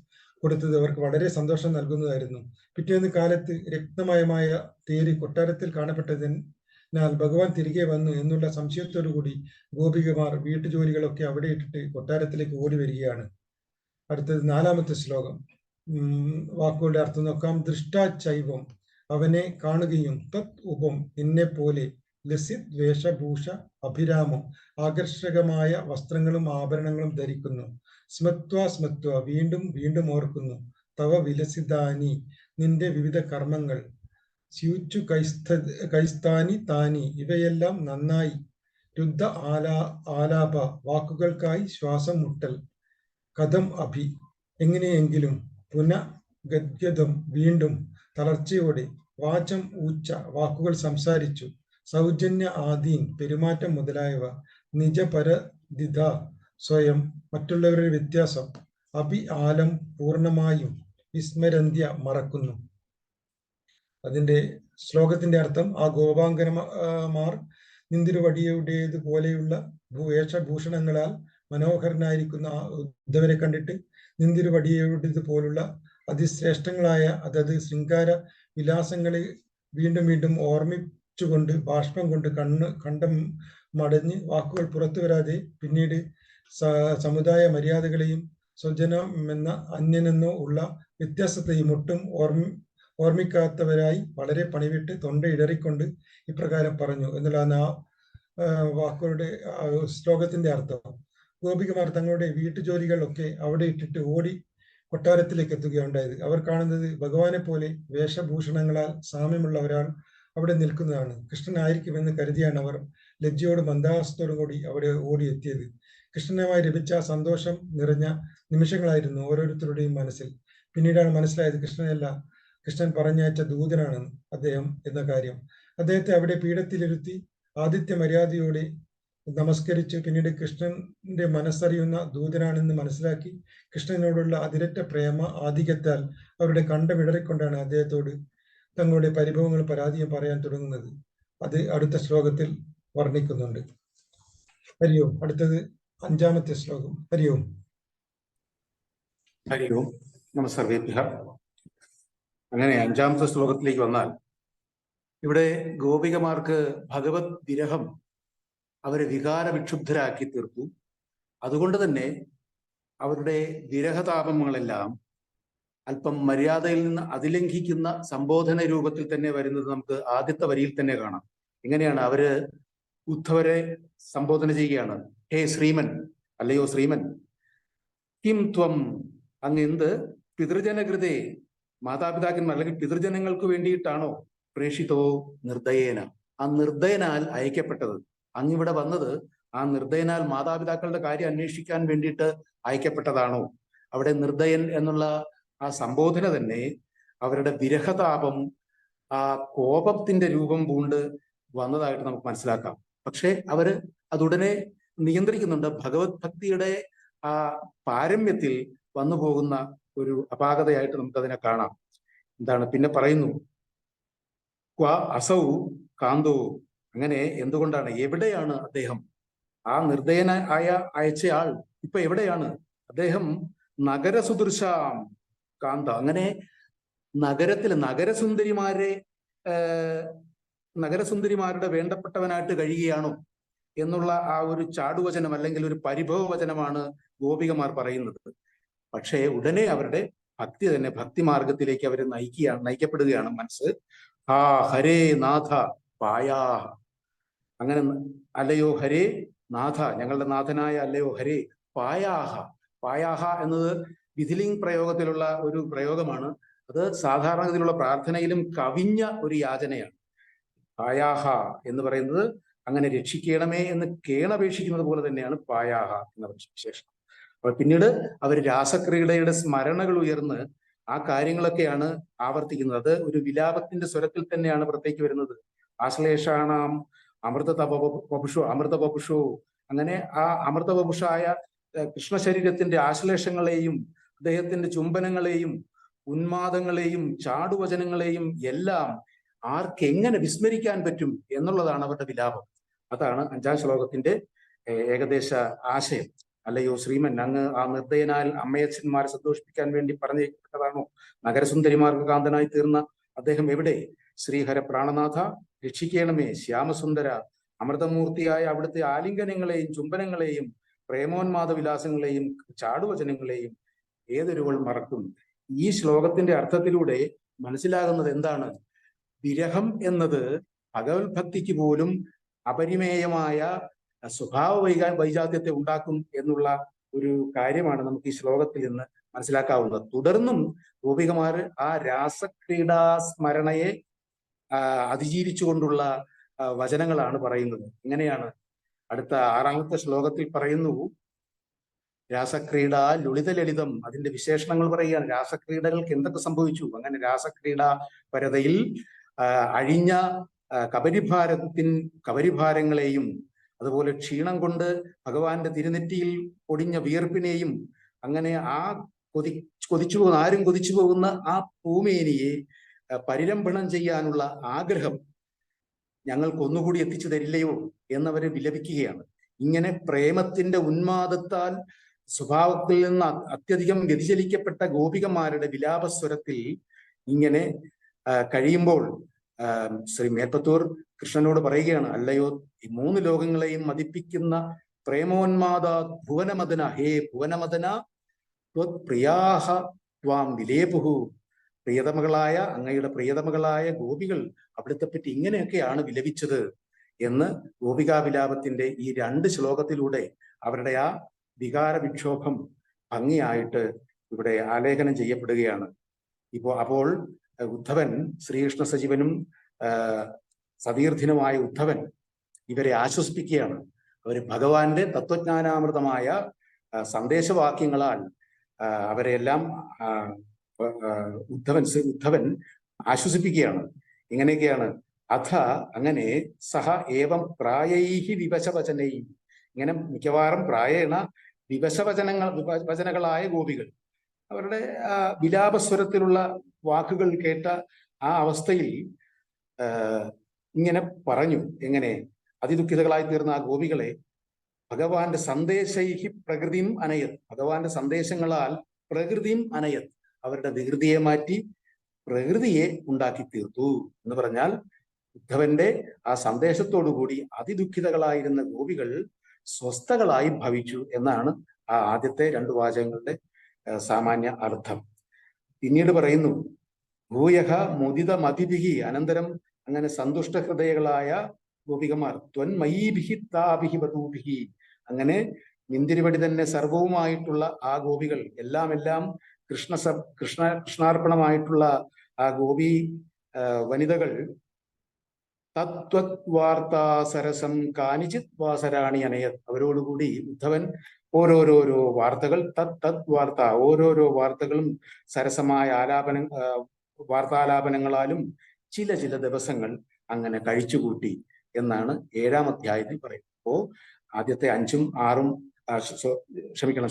Speaker 10: കൊടുത്തത് അവർക്ക് വളരെ സന്തോഷം നൽകുന്നതായിരുന്നു. പിറ്റേന്ന് കാലത്ത് രക്തമയമായ തേര് കൊട്ടാരത്തിൽ കാണപ്പെട്ടതിനാൽ ഭഗവാൻ തിരികെ വന്നു എന്നുള്ള സംശയത്തോടു കൂടി ഗോപികമാർ വീട്ടുജോലികളൊക്കെ അവിടെ ഇട്ടിട്ട് കൊട്ടാരത്തിലേക്ക് ഓടി വരികയാണ്. അടുത്തത് നാലാമത്തെ ശ്ലോകം. വാക്കുകളുടെ അർത്ഥം നോക്കാം. ദൃഷ്ടാചൈവം, അവനെ കാണുകയും. തത് ഉപം, നിന്നെ പോലെ. ലസിത് വേഷഭൂഷ അഭിരാമം, ആകർഷകമായ വസ്ത്രങ്ങളും ആഭരണങ്ങളും ധരിക്കുന്നു. സ്മത്വ, വീണ്ടും വീണ്ടും ഓർക്കുന്നു. തവ വിലസിതാനി, നിന്റെ വിവിധ കർമ്മങ്ങൾ. സ്യൂച്ചു കൈസ്ഥാനി താനി, ഇവയെല്ലാം നന്നായി. രുദ്ധ ആലാപ, വാക്കുകൾക്കായി ശ്വാസം മുട്ടൽ. കഥം അഭി, എങ്ങനെയെങ്കിലും. പുനഃഗദ്ഗതം, വീണ്ടും തളർച്ചയോടെ. വാചം ഊച്ച, വാക്കുകൾ സംസാരിച്ചു. സൗജന്യ ആദീൻ, പെരുമാറ്റം മുതലായവ. നിജപരദിത, സ്വയം, മറ്റുള്ളവരുടെ വ്യത്യാസം. അഭി ആലം, പൂർണ്ണമായും. വിസ്മരന്ത്യ, മറക്കുന്നു. അതിന്റെ ശ്ലോകത്തിന്റെ അർത്ഥം, ആ ഗോപാങ്കനമാർ നിന്തിരുവടിയുടേത് പോലെയുള്ള വേഷഭൂഷണങ്ങളാൽ മനോഹരനായിരിക്കുന്ന ആ ഉദ്ധവരെ കണ്ടിട്ട് നിന്തിരുവടിയുടേത് പോലുള്ള അതിശ്രേഷ്ഠങ്ങളായ അതത് ശൃംഗാര വിലാസങ്ങളെ വീണ്ടും വീണ്ടും ഓർമ്മിച്ചുകൊണ്ട് ബാഷ്പം കൊണ്ട് കണ്ടം മടഞ്ഞ് വാക്കുകൾ പുറത്തു വരാതെ പിന്നീട് സമുദായ മര്യാദകളെയും സ്വജനമെന്ന അന്യനെന്നോ ഉള്ള വ്യത്യാസത്തെയും ഒട്ടും ഓർമ്മിക്കാത്തവരായി വളരെ പണിവിട്ട് തൊണ്ട ഇടറിക്കൊണ്ട് ഇപ്രകാരം പറഞ്ഞു എന്നുള്ളതാണ് ആ വാക്കുകളുടെ ശ്ലോകത്തിന്റെ അർത്ഥം. ഗോപികമാർ തങ്ങളുടെ വീട്ടുജോലികളൊക്കെ അവിടെ ഇട്ടിട്ട് ഓടി കൊട്ടാരത്തിലേക്ക് എത്തുകയുണ്ടായത്. അവർ കാണുന്നത് ഭഗവാനെ പോലെ വേഷഭൂഷണങ്ങളാൽ സാമ്യമുള്ള ഒരാൾ അവിടെ നിൽക്കുന്നതാണ്. കൃഷ്ണനായിരിക്കുമെന്ന് കരുതിയാണ് അവർ ലജ്ജയോടും മന്ദഹാസത്തോടും കൂടി അവിടെ ഓടിയെത്തിയത്. കൃഷ്ണനുമായി ലഭിച്ച സന്തോഷം നിറഞ്ഞ നിമിഷങ്ങളായിരുന്നു ഓരോരുത്തരുടെയും മനസ്സിൽ. പിന്നീടാണ് മനസ്സിലായത് കൃഷ്ണനല്ല, കൃഷ്ണൻ പറഞ്ഞയച്ച ദൂതനാണ് അദ്ദേഹം എന്ന കാര്യം. അദ്ദേഹത്തെ അവിടെ പീഠത്തിലിരുത്തി ആദിത്യ മര്യാദയോടെ നമസ്കരിച്ച് പിന്നീട് കൃഷ്ണന്റെ മനസ്സറിയുന്ന ദൂതനാണെന്ന് മനസ്സിലാക്കി കൃഷ്ണനോടുള്ള അതിരറ്റ പ്രേമ ആധിക്യത്താൽ അവരുടെ കണ്ടമിടറിക്കൊണ്ടാണ് അദ്ദേഹത്തോട് തങ്ങളുടെ പരിഭവങ്ങൾ പരാതിയും പറയാൻ തുടങ്ങുന്നത്. അത് അടുത്ത ശ്ലോകത്തിൽ വർണ്ണിക്കുന്നുണ്ട്. ഹരി ഓം. അടുത്തത് 5-ാമത്തെ ശ്ലോകം. ഹരി ഓം.
Speaker 11: ഹരി ഓം. നമസ്സർവേഭ്യഃ. അങ്ങനെ 5-ാമത്തെ ശ്ലോകത്തിലേക്ക് വന്നാൽ ഇവിടെ ഗോപികമാർക്ക് ഭഗവത് വിരഹം അവരെ വികാരവിക്ഷുബ്ധരാക്കി തീർത്തു. അതുകൊണ്ട് തന്നെ അവരുടെ വിരഹതാപങ്ങളെല്ലാം അല്പം മര്യാദയിൽ നിന്ന് അതിലംഘിക്കുന്ന സംബോധന രൂപത്തിൽ തന്നെ വരുന്നത് നമുക്ക് ആദ്യത്തെ വരിയിൽ തന്നെ കാണാം. എങ്ങനെയാണ് അവര് ഉദ്ധവരെ സംബോധന ചെയ്യുകയാണ്. ഹേ ശ്രീമൻ, അല്ലയോ ശ്രീമൻ, കിം ത്വം, അങ്ങ് എന്ത് പിതൃജനകൃതേ, മാതാപിതാക്കന്മാർ അല്ലെങ്കിൽ പിതൃജനങ്ങൾക്ക് വേണ്ടിയിട്ടാണോ പ്രേഷിതോ നിർദ്ദയേന, ആ നിർദ്ദയനാൽ അയക്കപ്പെട്ടത്? അങ്ങിവിടെ വന്നത് ആ നിർദ്ദയനാൽ മാതാപിതാക്കളുടെ കാര്യം അന്വേഷിക്കാൻ വേണ്ടിയിട്ട് അയക്കപ്പെട്ടതാണോ? അവിടെ നിർദ്ദയൻ എന്നുള്ള ആ സംബോധന തന്നെ അവരുടെ വിരഹതാപം, ആ കോപത്തിന്റെ രൂപം പൂണ്ട് വന്നതായിട്ട് നമുക്ക് മനസ്സിലാക്കാം. പക്ഷെ അവര് അതുടനെ നിയന്ത്രിക്കുന്നുണ്ട്. ഭഗവത് ഭക്തിയുടെ ആ പാരമ്യത്തിൽ വന്നു പോകുന്ന ഒരു അപാകതയായിട്ട് നമുക്കതിനെ കാണാം. എന്താണ് പിന്നെ പറയുന്നു? ക്വ അസൗ കാന്തോ, അങ്ങനെ എന്തുകൊണ്ടാണ്, എവിടെയാണ് അദ്ദേഹം? ആ നിർദ്ദയനായ അയച്ചയാൾ ഇപ്പൊ എവിടെയാണ്? അദ്ദേഹം നഗരസുദൃശാം കാന്ത, അങ്ങനെ നഗരത്തിൽ നഗരസുന്ദരിമാരുടെ വേണ്ടപ്പെട്ടവനായിട്ട് കഴിയുകയാണോ എന്നുള്ള ആ ഒരു ചാടുവചനം അല്ലെങ്കിൽ ഒരു പരിഭവവചനമാണ് ഗോപികമാർ പറയുന്നത്. പക്ഷേ ഉടനെ അവരുടെ ഭക്തി തന്നെ ഭക്തിമാർഗത്തിലേക്ക് അവർ നയിക്കപ്പെടുകയാണ്. മനസ്സ് ആ ഹരേ നാഥ പായാഹ, അങ്ങനെ അല്ലയോ ഹരേ നാഥ, ഞങ്ങളുടെ നാഥനായ അല്ലയോ ഹരേ പായാഹ. പായാഹ എന്നത് വിധിലിംഗ് പ്രയോഗത്തിലുള്ള ഒരു പ്രയോഗമാണ്. അത് സാധാരണഗതിയിലുള്ള പ്രാർത്ഥനയിലും കവിഞ്ഞ ഒരു യാചനയാണ്. പായാഹ എന്ന് പറയുന്നത് അങ്ങനെ രക്ഷിക്കണമേ എന്ന് കേണപേക്ഷിക്കുന്നത് പോലെ തന്നെയാണ് പായാഹ എന്ന വിശേഷം. അപ്പോൾ പിന്നീട് അവർ രാസക്രീഡയുടെ സ്മരണകൾ ഉയർന്ന് ആ കാര്യങ്ങളൊക്കെയാണ് ആവർത്തിക്കുന്നത്. അത് ഒരു വിലാപത്തിന്റെ സ്വരത്തിൽ തന്നെയാണ് പുറത്തേക്ക് വരുന്നത്. ആശ്ലേഷാണാം അമൃതപപുഷോ, അങ്ങനെ ആ അമൃതപപുഷായ കൃഷ്ണശരീരത്തിന്റെ ആശ്ലേഷങ്ങളെയും അദ്ദേഹത്തിന്റെ ചുംബനങ്ങളെയും ഉന്മാദങ്ങളെയും ചാടുവചനങ്ങളെയും എല്ലാം ആർക്കെങ്ങനെ വിസ്മരിക്കാൻ പറ്റും എന്നുള്ളതാണ് അവരുടെ വിലാപം. അതാണ് 5-ാം ശ്ലോകത്തിന്റെ ഏകദേശ ആശയം. അല്ലയോ ശ്രീമൻ, അങ്ങ് ആ നിർദ്ദയനാൽ അമ്മയച്ഛന്മാരെ സന്തോഷിപ്പിക്കാൻ വേണ്ടി പറഞ്ഞേക്കപ്പെട്ടതാണോ? നഗരസുന്ദരിമാർക്ക് കാന്തനായി തീർന്ന അദ്ദേഹം എവിടെ? ശ്രീഹര പ്രാണനാഥ രക്ഷിക്കണമേ, ശ്യാമസുന്ദര, അമൃതമൂർത്തിയായ അവിടുത്തെ ആലിംഗനങ്ങളെയും ചുംബനങ്ങളെയും പ്രേമോന്മാദ വിലാസങ്ങളെയും ചാടുവചനങ്ങളെയും ഏതൊരുവൾ മറക്കും? ഈ ശ്ലോകത്തിന്റെ അർത്ഥത്തിലൂടെ മനസ്സിലാകുന്നത് എന്താണ്? വിരഹം എന്നത് ഭഗവത് ഭക്തിക്ക് പോലും അപരിമേയമായ സ്വഭാവ വൈജാത്യത്തെ ഉണ്ടാക്കും എന്നുള്ള ഒരു കാര്യമാണ് നമുക്ക് ഈ ശ്ലോകത്തിൽ നിന്ന് മനസ്സിലാക്കാവുന്നത്. തുടർന്നും ഗോപികമാർ ആ രാസക്രീഡാ സ്മരണയെ അതിജീവിച്ചുകൊണ്ടുള്ള വചനങ്ങളാണ് പറയുന്നത്. ഇങ്ങനെയാണ് അടുത്ത 6-ാമത്തെ ശ്ലോകത്തിൽ പറയുന്നു, രാസക്രീഡ ലുളിത ലളിതം, അതിന്റെ വിശേഷണങ്ങൾ പറയുകയാണ്. രാസക്രീഡകൾക്ക് എന്തൊക്കെ സംഭവിച്ചു? അങ്ങനെ രാസക്രീഡ പരതയിൽ അഴിഞ്ഞ കബരിഭാരങ്ങളെയും അതുപോലെ ക്ഷീണം കൊണ്ട് ഭഗവാന്റെ തിരുനെറ്റിയിൽ പൊടിഞ്ഞ വിയർപ്പിനെയും അങ്ങനെ ആ കൊതിച്ചു പോകുന്ന ആരും കൊതിച്ചു പോകുന്ന ആ ഭൂമേനിയെ പരിരംഭണം ചെയ്യാനുള്ള ആഗ്രഹം ഞങ്ങൾക്ക് ഒന്നുകൂടി എത്തിച്ചു തരില്ലയോ എന്നവരെ വിലപിക്കുകയാണ്. ഇങ്ങനെ പ്രേമത്തിന്റെ ഉന്മാദത്താൽ സ്വഭാവത്തിൽ നിന്ന് അത്യധികം വ്യതിചലിക്കപ്പെട്ട ഗോപികമാരുടെ വിലാപസ്വരത്തിൽ ഇങ്ങനെ കഴിയുമ്പോൾ ശ്രീ മേൽപ്പത്തൂർ കൃഷ്ണനോട് പറയുകയാണ്, അല്ലയോ ഈ 3 ലോകങ്ങളെയും മതിപ്പിക്കുന്ന പ്രേമോന്മാദ ഭുവനമദന, ഹേ ഭുവനമദന പ്രിയാഹ ത്വാം വിലേപുഹു, പ്രിയതമകളായ അങ്ങയുടെ പ്രിയതമകളായ ഗോപികൾ അവിടുത്തെ പറ്റി ഇങ്ങനെയൊക്കെയാണ് വിലപിച്ചത് എന്ന് ഗോപികാ വിലാപത്തിന്റെ ഈ 2 ശ്ലോകത്തിലൂടെ അവരുടെ ആ വികാര വിക്ഷോഭം ഭംഗിയായിട്ട് ഇവിടെ ആലേഖനം ചെയ്യപ്പെടുകയാണ്. അപ്പോൾ ഉദ്ധവൻ, ശ്രീകൃഷ്ണ സജീവനും സതീർത്ഥിനുമായ ഉദ്ധവൻ ഇവരെ ആശ്വസിപ്പിക്കുകയാണ്. അവർ ഭഗവാന്റെ തത്വജ്ഞാനാമൃതമായ സന്ദേശവാക്യങ്ങളാൽ അവരെല്ലാം ഉദ്ധവൻ ആശ്വസിപ്പിക്കുകയാണ്. ഇങ്ങനെയൊക്കെയാണ്. അഥ അങ്ങനെ സഹ ഏവം പ്രായൈഹി വിവശവചനൈ, ഇങ്ങനെ മിക്കവാറും പ്രായേണ വചനകളായ ഗോപികൾ അവരുടെ വിലാപസ്വരത്തിലുള്ള വാക്കുകൾ കേട്ട ആ അവസ്ഥയിൽ ഇങ്ങനെ പറഞ്ഞു. എങ്ങനെ? അതിദുഃഖിതകളായി തീർന്ന ആ ഗോപികളെ ഭഗവാന്റെ സന്ദേശൈഹി പ്രകൃതിയും അനയത്, ഭഗവാന്റെ സന്ദേശങ്ങളാൽ പ്രകൃതിയും അനയത്, അവരുടെ വികൃതിയെ മാറ്റി പ്രകൃതിയെ ഉണ്ടാക്കി തീർത്തു എന്ന് പറഞ്ഞാൽ ഉദ്ധവന്റെ ആ സന്ദേശത്തോടുകൂടി അതിദുഃഖിതകളായിരുന്ന ഗോപികൾ സ്വസ്ഥകളായി ഭവിച്ചു എന്നാണ് ആ ആദ്യത്തെ 2 വാചകങ്ങളുടെ സാമാന്യ അർത്ഥം. പിന്നീട് പറയുന്നു ഭൂയഹ മുദിത മതിഭിഹി, അനന്തരം അങ്ങനെ സന്തുഷ്ട ഹൃദയകളായ ഗോപികമാർ ത്വന്മയീഭിഹി താഭിഹി വധൂഭിഹി, അങ്ങനെ നിന്തിരിവടി തന്നെ സർവവുമായിട്ടുള്ള ആ ഗോപികൾ എല്ലാം കൃഷ്ണാർപ്പണമായിട്ടുള്ള ആ ഗോപി വനിതകൾ തത്വത് വാർത്താ സരസം കാനിചിത് വാസരാണി അനയത്, അവരോടുകൂടി ഉദ്ധവൻ ഓരോരോ വാർത്തകൾ തത് വാർത്ത, ഓരോരോ വാർത്തകളും സരസമായ വാർത്താലാപനങ്ങളാലും ചില ദിവസങ്ങൾ അങ്ങനെ കഴിച്ചുകൂട്ടി എന്നാണ് 7-ാം അധ്യായത്തിൽ പറയുന്നത്. അപ്പോ ആദ്യത്തെ 5ഉം 6ഉം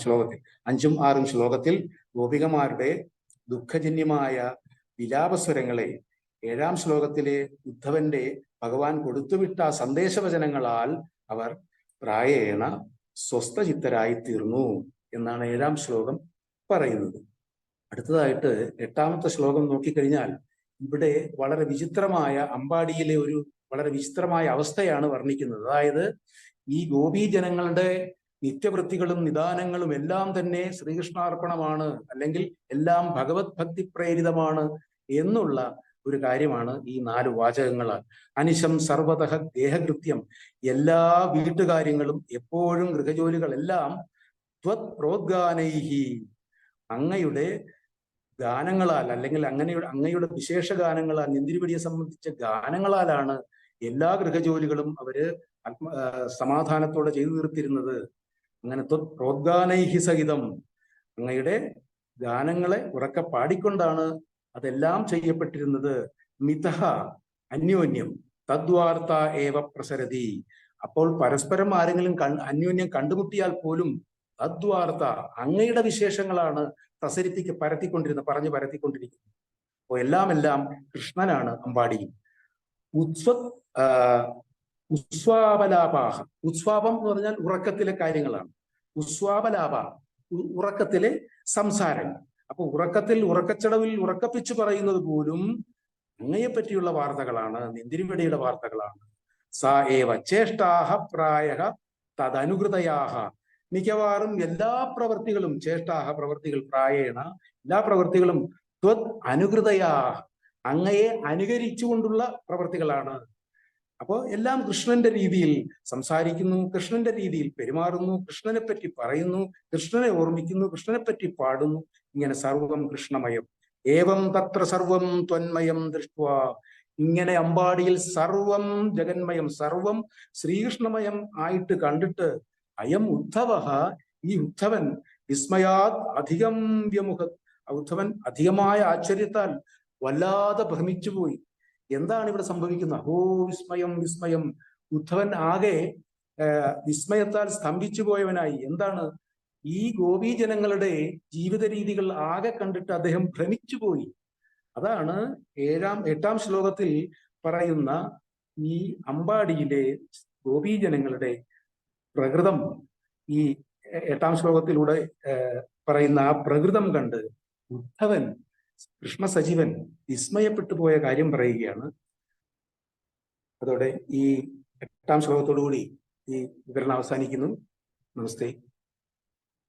Speaker 11: ശ്ലോകത്തിൽ 5ഉം 6ഉം ശ്ലോകത്തിൽ ഗോപികമാരുടെ ദുഃഖജന്യമായ വിലാപസ്വരങ്ങളെ 7-ാം ശ്ലോകത്തിലെ ഉദ്ധവന്റെ ഭഗവാൻ കൊടുത്തുവിട്ട സന്ദേശവചനങ്ങളാൽ അവർ പ്രായേണ സ്വസ്ഥചിത്തരായി തീർന്നു എന്നാണ് 7-ാം ശ്ലോകം പറയുന്നത്. അടുത്തതായിട്ട് 8-ാമത്തെ ശ്ലോകം നോക്കിക്കഴിഞ്ഞാൽ ഇവിടെ വളരെ വിചിത്രമായ അമ്പാടിയിലെ ഒരു വളരെ വിചിത്രമായ അവസ്ഥയാണ് വർണ്ണിക്കുന്നത്. അതായത് ഈ ഗോപീജനങ്ങളുടെ നിത്യവൃത്തികളും നിദാനങ്ങളും എല്ലാം തന്നെ ശ്രീകൃഷ്ണാർപ്പണമാണ്, അല്ലെങ്കിൽ എല്ലാം ഭഗവത് ഭക്തി പ്രേരിതമാണ് എന്നുള്ള ഒരു കാര്യമാണ് ഈ 4 വാചകങ്ങളാൽ. അനിശം സർവതഃ ദേഹകൃത്യം, എല്ലാ വീട്ടുകാര്യങ്ങളും എപ്പോഴും ഗൃഹജോലികളെല്ലാം ത്വത് പ്രോദ്ഗാനൈഹി, അങ്ങയുടെ ഗാനങ്ങളാൽ, അല്ലെങ്കിൽ അങ്ങയുടെ വിശേഷ ഗാനങ്ങളാൽ, നിന്തിരിവടിയെ സംബന്ധിച്ച ഗാനങ്ങളാലാണ് എല്ലാ ഗൃഹജോലികളും അവര് സമാധാനത്തോടെ ചെയ്തു തീർത്തിരുന്നത്. അങ്ങനെ ത്വത് പ്രോദ്ഗാനൈഹി സഹിതം, അങ്ങയുടെ ഗാനങ്ങളെ ഉറക്കെ പാടിക്കൊണ്ടാണ് അതെല്ലാം ചെയ്യപ്പെട്ടിരുന്നത്. മിതഃ അന്യോന്യം തദ്വാർത്ത ഏവ പ്രസരതി, അപ്പോൾ പരസ്പരം ആരെങ്കിലും അന്യോന്യം കണ്ടുമുട്ടിയാൽ പോലും തദ്വാർത്ത, അങ്ങയുടെ വിശേഷങ്ങളാണ് പറഞ്ഞു പരത്തിക്കൊണ്ടിരിക്കുന്നത്. അപ്പോൾ എല്ലാം കൃഷ്ണനാണ് അമ്പാടിയും. ഉസ്വാപലാപാഹ, ഉസ്വാപം എന്ന് പറഞ്ഞാൽ ഉറക്കത്തിലെ കാര്യങ്ങളാണ്. ഉസ്വാപലാപ, ഉറക്കത്തിലെ സംസാരങ്ങൾ. അപ്പൊ ഉറക്കച്ചടവിൽ ഉറക്കപ്പിച്ചു പറയുന്നത് പോലും അങ്ങയെ പറ്റിയുള്ള വാർത്തകളാണ്, നിന്തിരിവടിയുടെ വാർത്തകളാണ്. സാ ഏവ ചേഷ്ടാഹ പ്രായഃ തദനുകൃതയാഹ, മിക്കവാറും എല്ലാ പ്രവൃത്തികളും, ചേഷ്ടാഹ പ്രവൃത്തികൾ, പ്രായേണ എല്ലാ പ്രവൃത്തികളും ത്വത് അനുകൃതയാ, അങ്ങയെ അനുകരിച്ചുകൊണ്ടുള്ള പ്രവൃത്തികളാണ്. അപ്പോൾ എല്ലാം കൃഷ്ണന്റെ രീതിയിൽ സംസാരിക്കുന്നു, കൃഷ്ണന്റെ രീതിയിൽ പെരുമാറുന്നു, കൃഷ്ണനെ പറ്റി പറയുന്നു, കൃഷ്ണനെ ഓർമ്മിക്കുന്നു, കൃഷ്ണനെ പറ്റി പാടുന്നു. ഇങ്ങനെ സർവം കൃഷ്ണമയം. ഏവം തത്ര സർവം ത്വന്മയം ദൃഷ്ട്വാ, ഇങ്ങനെ അമ്പാടിയിൽ സർവം ജഗന്മയം, സർവം ശ്രീകൃഷ്ണമയം ആയിട്ട് കണ്ടിട്ട് അയം ഉദ്ധവഃ, ഈ ഉദ്ധവൻ വിസ്മയാത് അധികം വ്യമുഖത്, ഉദ്ധവൻ അധികമായ ആശ്ചര്യത്താൽ വല്ലാതെ ഭ്രമിച്ചുപോയി. എന്താണ് ഇവിടെ സംഭവിക്കുന്നത്? അഹോ വിസ്മയം വിസ്മയം, ഉദ്ധവൻ ആകെ വിസ്മയത്താൽ സ്തംഭിച്ചു പോയവനായി. എന്താണ്? ഈ ഗോപീജനങ്ങളുടെ ജീവിത രീതികൾ ആകെ കണ്ടിട്ട് അദ്ദേഹം ഭ്രമിച്ചുപോയി. അതാണ് 8-ാം ശ്ലോകത്തിൽ പറയുന്ന ഈ അമ്പാടിയിലെ ഗോപീജനങ്ങളുടെ പ്രകൃതം. ഈ 8-ാം ശ്ലോകത്തിലൂടെ പറയുന്ന ആ പ്രകൃതം കണ്ട് ഉദ്ധവൻ, കൃഷ്ണസജീവൻ വിസ്മയപ്പെട്ടു പോയ കാര്യം പറയുകയാണ്. അതോടെ ഈ 8-ാം ശ്ലോകത്തോടുകൂടി ഈ വിവരണം അവസാനിക്കുന്നു. നമസ്തേ.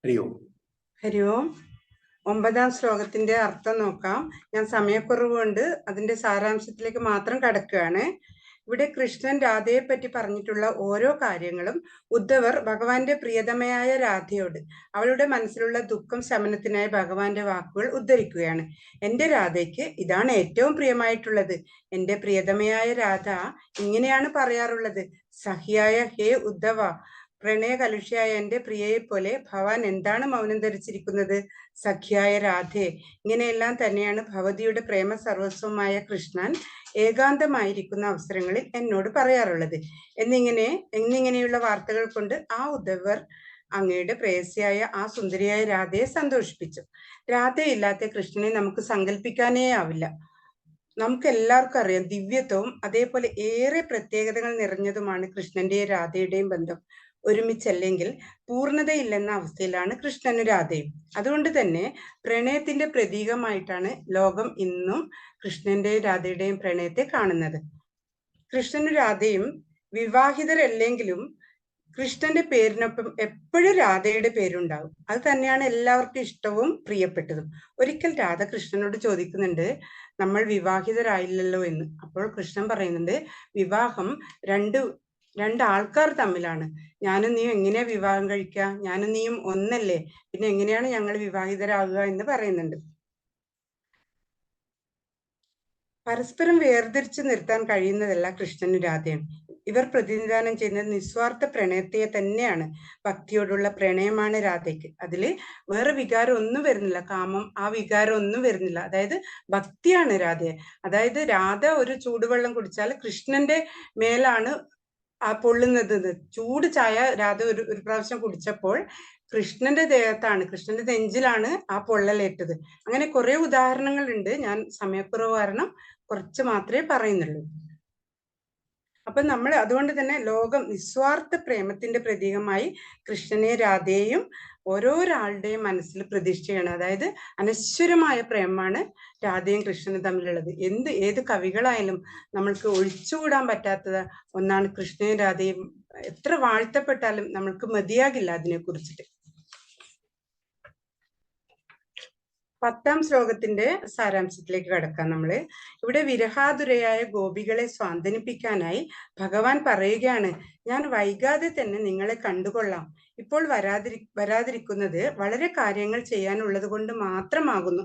Speaker 11: ഹരി ഓം.
Speaker 12: ഹരി ഓം. 9-ാം ശ്ലോകത്തിന്റെ അർത്ഥം നോക്കാം. ഞാൻ സമയക്കുറവ് കൊണ്ട് അതിന്റെ സാരാംശത്തിലേക്ക് മാത്രം കടക്കുകയാണ്. ഇവിടെ കൃഷ്ണൻ രാധയെ പറ്റി പറഞ്ഞിട്ടുള്ള ഓരോ കാര്യങ്ങളും ഉദ്ധവർ ഭഗവാന്റെ പ്രിയതമയായ രാധയോട് അവളുടെ മനസ്സിലുള്ള ദുഃഖം ശമനത്തിനായി ഭഗവാന്റെ വാക്കുകൾ ഉദ്ധരിക്കുകയാണ്. എൻ്റെ രാധയ്ക്ക് ഇതാണ് ഏറ്റവും പ്രിയമായിട്ടുള്ളത്. എൻ്റെ പ്രിയതമയായ രാധ ഇങ്ങനെയാണ് പറയാറുള്ളത്: സഖിയായ ഹേ ഉദ്ധവ, പ്രണയകലുഷിയായ എൻ്റെ പ്രിയയെ പോലെ ഭവാൻ എന്താണ് മൗനം ധരിച്ചിരിക്കുന്നത്? സഖിയായ രാധേ, ഇങ്ങനെയെല്ലാം തന്നെയാണ് ഭവതിയുടെ പ്രേമ സർവസ്വമായ കൃഷ്ണൻ ഏകാന്തമായിരിക്കുന്ന അവസരങ്ങളിൽ എന്നോട് പറയാറുള്ളത് എന്നിങ്ങനെയുള്ള വാർത്തകൾ കൊണ്ട് ആ ഉദ്ധവർ അങ്ങയുടെ പ്രേയസിയായ ആ സുന്ദരിയായ രാധയെ സന്തോഷിപ്പിച്ചു. രാധയില്ലാത്ത കൃഷ്ണനെ നമുക്ക് സങ്കല്പിക്കാനേ ആവില്ല. നമുക്ക് എല്ലാവർക്കും അറിയാം ദിവ്യത്വവും അതേപോലെ ഏറെ പ്രത്യേകതകൾ നിറഞ്ഞതുമാണ് കൃഷ്ണന്റെയും രാധയുടെയും ബന്ധം. ഒരുമിച്ചല്ലെങ്കിൽ പൂർണ്ണതയില്ലെന്ന അവസ്ഥയിലാണ് കൃഷ്ണനും രാധയും. അതുകൊണ്ട് തന്നെ പ്രണയത്തിന്റെ പ്രതീകമായിട്ടാണ് ലോകം ഇന്നും കൃഷ്ണന്റെയും രാധയുടെയും പ്രണയത്തെ കാണുന്നത്. കൃഷ്ണനും രാധയും വിവാഹിതരല്ലെങ്കിലും കൃഷ്ണന്റെ പേരിനൊപ്പം എപ്പോഴും രാധയുടെ പേരുണ്ടാവും. അത് തന്നെയാണ് എല്ലാവർക്കും ഇഷ്ടവും പ്രിയപ്പെട്ടതും. ഒരിക്കൽ രാധ കൃഷ്ണനോട് ചോദിക്കുന്നുണ്ട്, നമ്മൾ വിവാഹിതരായില്ലല്ലോ എന്ന്. അപ്പോൾ കൃഷ്ണൻ പറയുന്നുണ്ട്, വിവാഹം രണ്ട് ആൾക്കാർ തമ്മിലാണ്. ഞാനും നീയും എങ്ങനെയാ വിവാഹം കഴിക്കുക? ഞാനും നീയും ഒന്നല്ലേ, പിന്നെ എങ്ങനെയാണ് ഞങ്ങൾ വിവാഹിതരാകുക എന്ന് പറയുന്നുണ്ട്. പരസ്പരം വേർതിരിച്ചു നിർത്താൻ കഴിയുന്നതല്ല കൃഷ്ണനും രാധയും. ഇവർ പ്രതിനിധാനം ചെയ്യുന്നത് നിസ്വാർത്ഥ പ്രണയത്തെ തന്നെയാണ്. ഭക്തിയോടുള്ള പ്രണയമാണ് രാധയ്ക്ക്. അതില് വേറെ വികാരം ഒന്നും വരുന്നില്ല, കാമം ആ വികാരം ഒന്നും വരുന്നില്ല. അതായത് ഭക്തിയാണ് രാധയെ. അതായത് രാധ ഒരു ചൂടുവെള്ളം കുടിച്ചാൽ കൃഷ്ണന്റെ മേലാണ് ആ പൊള്ളുന്നത്. ചൂട് ചായ രാധ ഒരു പ്രാവശ്യം കുടിച്ചപ്പോൾ കൃഷ്ണന്റെ ദേഹത്താണ്, കൃഷ്ണന്റെ നെഞ്ചിലാണ് ആ പൊള്ളലേറ്റത്. അങ്ങനെ കുറെ ഉദാഹരണങ്ങൾ ഉണ്ട്. ഞാൻ സമയക്കുറവ് കാരണം കുറച്ച് മാത്രമേ പറയുന്നുള്ളൂ. അപ്പൊ നമ്മൾ അതുകൊണ്ട് തന്നെ ലോകം നിസ്വാർത്ഥ പ്രേമത്തിന്റെ പ്രതീകമായി കൃഷ്ണനെ രാധയെയും ഓരോരാളുടെയും മനസ്സിൽ പ്രതിഷ്ഠയാണ്. അതായത് അനശ്വരമായ പ്രേമമാണ് രാധയും കൃഷ്ണനും തമ്മിലുള്ളത്. ഏത് കവികളായാലും നമ്മൾക്ക് ഒഴിച്ചുകൂടാൻ പറ്റാത്ത ഒന്നാണ് കൃഷ്ണനും രാധയും. എത്ര വാഴ്ത്തപ്പെട്ടാലും നമ്മൾക്ക് മതിയാകില്ല അതിനെ കുറിച്ചിട്ട്. 10ാം ശ്ലോകത്തിന്റെ സാരാംശത്തിലേക്ക് കടക്കാം. നമ്മള് ഇവിടെ വിരഹാതുരയായ ഗോപികളെ സ്വാന്തനിപ്പിക്കാനായി ഭഗവാൻ പറയുകയാണ്, ഞാൻ വൈകാതെ തന്നെ നിങ്ങളെ കണ്ടുകൊള്ളാം. ഇപ്പോൾ വരാതിരിക്കുന്നത് വളരെ കാര്യങ്ങൾ ചെയ്യാനുള്ളത് കൊണ്ട് മാത്രമാകുന്നു.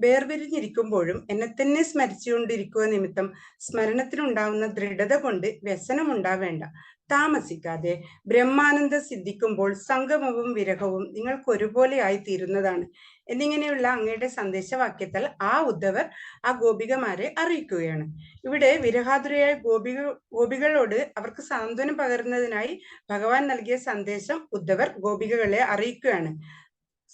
Speaker 12: വേർപിരിഞ്ഞിരിക്കുമ്പോഴും എന്നെ തന്നെ സ്മരിച്ചുകൊണ്ടിരിക്കുക നിമിത്തം സ്മരണത്തിനുണ്ടാവുന്ന ദൃഢത കൊണ്ട് വ്യസനം ഉണ്ടാവേണ്ട. താമസിക്കാതെ ബ്രഹ്മാനന്ദം സിദ്ധിക്കുമ്പോൾ സംഗമവും വിരഹവും നിങ്ങൾക്ക് ഒരുപോലെ ആയി തീരുന്നതാണ് എന്നിങ്ങനെയുള്ള അങ്ങയുടെ സന്ദേശവാക്യത്താൽ ആ ഉദ്ധവർ ആ ഗോപികമാരെ അറിയിക്കുകയാണ്. ഇവിടെ വിരഹാതുരയായ ഗോപികളോട് അവർക്ക് സാന്ത്വനം പകരുന്നതിനായി ഭഗവാൻ നൽകിയ സന്ദേശം ഉദ്ധവർ ഗോപികകളെ അറിയിക്കുകയാണ്.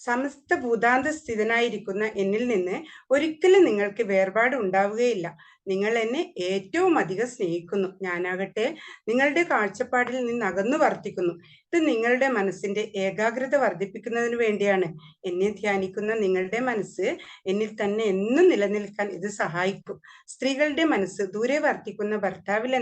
Speaker 12: സമസ്ത ഭൂതാന്ത സ്ഥിതനായിരിക്കുന്ന എന്നിൽ നിന്ന് ഒരിക്കലും നിങ്ങൾക്ക് വേർപാട് ഉണ്ടാവുകയില്ല. നിങ്ങൾ എന്നെ ഏറ്റവും അധികം സ്നേഹിക്കുന്നു. ഞാനാകട്ടെ നിങ്ങളുടെ കാഴ്ചപ്പാടിൽ നിന്ന് അകന്നു വർത്തിക്കുന്നു. ഇത് നിങ്ങളുടെ മനസ്സിന്റെ ഏകാഗ്രത വർദ്ധിപ്പിക്കുന്നതിന് വേണ്ടിയാണ്. എന്നെ ധ്യാനിക്കുന്ന നിങ്ങളുടെ മനസ്സ് എന്നിൽ തന്നെ എന്നും നിലനിൽക്കാൻ ഇത് സഹായിക്കും. സ്ത്രീകളുടെ മനസ്സ് ദൂരെ വർത്തിക്കുന്ന ഭർത്താവിൽ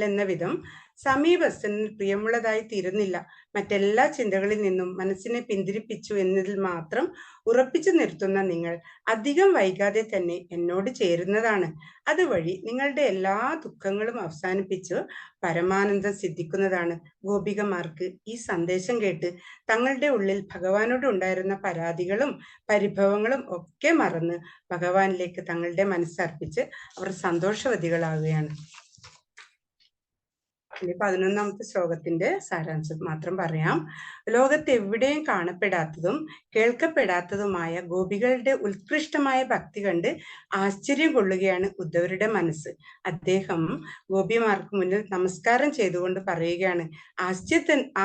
Speaker 12: എന്ന വിധം സമീപസ്ഥനിൽ പ്രിയമുള്ളതായി തീരുന്നില്ല. മറ്റെല്ലാ ചിന്തകളിൽ നിന്നും മനസ്സിനെ പിന്തിരിപ്പിച്ചു എന്നതിൽ മാത്രം ഉറപ്പിച്ചു നിർത്തുന്ന നിങ്ങൾ അധികം വൈകാതെ തന്നെ എന്നോട് ചേരുന്നതാണ്. അതുവഴി നിങ്ങളുടെ എല്ലാ ദുഃഖങ്ങളും അവസാനിപ്പിച്ച് പരമാനന്ദം സിദ്ധിക്കുന്നതാണ്. ഗോപികമാർക്ക് ഈ സന്ദേശം കേട്ട് തങ്ങളുടെ ഉള്ളിൽ ഭഗവാനോട് ഉണ്ടായിരുന്ന പരാതികളും പരിഭവങ്ങളും ഒക്കെ മറന്ന് ഭഗവാനിലേക്ക് തങ്ങളുടെ മനസ്സർപ്പിച്ച് അവർ സന്തോഷവതികളാവുകയാണ്. 11ാമത്തെ ശ്ലോകത്തിന്റെ സാരാംശം മാത്രം പറയാം. ലോകത്ത് എവിടെയും കാണപ്പെടാത്തതും കേൾക്കപ്പെടാത്തതുമായ ഗോപികളുടെ ഉത്കൃഷ്ടമായ ഭക്തി കണ്ട് ആശ്ചര്യം കൊള്ളുകയാണ് ഉദ്ധവരുടെ മനസ്സ്. അദ്ദേഹം ഗോപിമാർക്ക് മുന്നിൽ നമസ്കാരം ചെയ്തുകൊണ്ട് പറയുകയാണ്,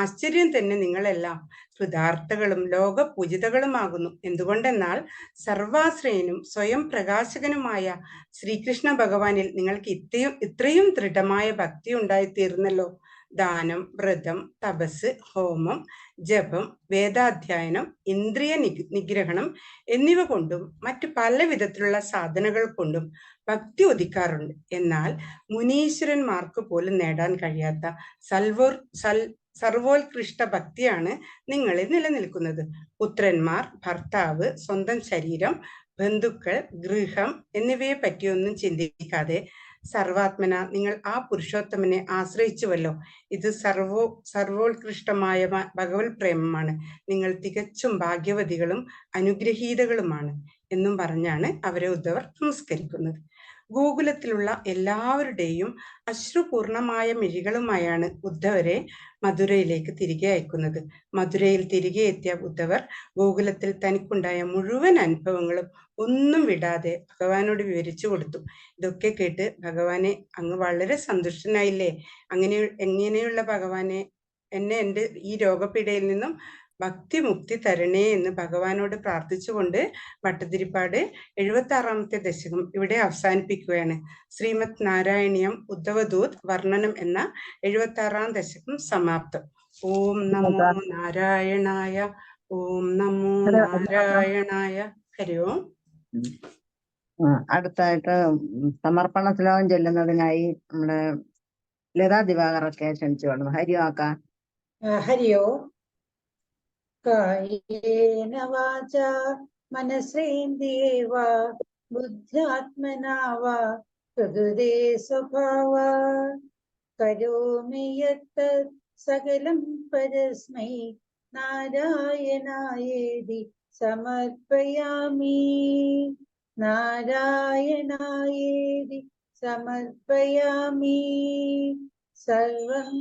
Speaker 12: ആശ്ചര്യം തന്നെ നിങ്ങളെല്ലാം കൃതാർത്ഥകളും ലോകപൂജിതകളുമാകുന്നു. എന്തുകൊണ്ടെന്നാൽ സർവാശ്രയനും സ്വയം പ്രകാശകനുമായ ശ്രീകൃഷ്ണ ഭഗവാനിൽ നിങ്ങൾക്ക് ഇത്രയും ദൃഢമായ ഭക്തി ഉണ്ടായിത്തീർന്നല്ലോ. ദാനം, വ്രതം, തപസ്, ഹോമം, ജപം, വേദാധ്യയനം, ഇന്ദ്രിയ നിഗ്രഹണം എന്നിവ കൊണ്ടും മറ്റു പല വിധത്തിലുള്ള സാധനകൾ കൊണ്ടും ഭക്തി ഉദിക്കാറുണ്ട്. എന്നാൽ മുനീശ്വരന്മാർക്ക് പോലും നേടാൻ കഴിയാത്ത സർവോത്കൃഷ്ട ഭക്തിയാണ് നിങ്ങളിൽ നിലനിൽക്കുന്നത്. പുത്രന്മാർ, ഭർത്താവ്, സ്വന്തം ശരീരം, ബന്ധുക്കൾ, ഗൃഹം എന്നിവയെ പറ്റിയൊന്നും ചിന്തിക്കാതെ സർവാത്മന നിങ്ങൾ ആ പുരുഷോത്തമനെ ആശ്രയിച്ചുവല്ലോ. ഇത് സർവോത്കൃഷ്ടമായ ഭഗവത് പ്രേമമാണ്. നിങ്ങൾ തികച്ചും ഭാഗ്യവതികളും അനുഗ്രഹീതകളുമാണ് എന്നും പറഞ്ഞാണ് അവരെ ഉദ്ധവർ നമസ്കരിക്കുന്നത്. ഗോകുലത്തിലുള്ള എല്ലാവരുടെയും അശ്രുപൂർണമായ മിഴികളുമായാണ് ഉദ്ധവരെ മധുരയിലേക്ക് തിരികെ അയക്കുന്നത്. മധുരയിൽ തിരികെ എത്തിയ ഉദ്ധവർ ഗോകുലത്തിൽ തനിക്കുണ്ടായ മുഴുവൻ അനുഭവങ്ങളും ഒന്നും വിടാതെ ഭഗവാനോട് വിവരിച്ചു കൊടുത്തു. ഇതൊക്കെ കേട്ട് ഭഗവാനെ അങ്ങ് വളരെ സന്തുഷ്ടനായില്ലേ? എങ്ങനെയുള്ള ഭഗവാനെ, എന്നെ എൻ്റെ ഈ രോഗപീഠയിൽ നിന്നും ഭക്തിമുക്തി തരണേ എന്ന് ഭഗവാനോട് പ്രാർത്ഥിച്ചുകൊണ്ട് ഭട്ടതിരിപ്പാട് 76ാമത്തെ ദശകം ഇവിടെ അവസാനിപ്പിക്കുകയാണ്. ശ്രീമദ് നാരായണീയം ഉദ്ധവദൂത് വർണ്ണനം എന്ന 76ാം ദശകം സമാപ്തം. ഓം നമോ നാരായണായ. ഓം നമോ നാരായണായ. ഹരി ഓം.
Speaker 1: അടുത്തായിട്ട് സമർപ്പണ ശ്ലോകം ചൊല്ലുന്നതിനായി നമ്മുടെ ലതാ ദിവാകറൊക്കെ ക്ഷണിച്ചു കൊള്ളുന്നു. ഹരിയാക്ക.
Speaker 13: ഹരി ഓം. കായേന വാചാ മനസേന്ദ്രിയേ വാ ബുദ്ധ്യാത്മനാ വാ പ്രകൃതേ സ്വഭാവാത് കരോമി യത്തത് സകലം പരസ്മൈ നാരായണായേതി സമർപ്പയാമി. നാരായണായേതി സമർപ്പയാമി. സർവം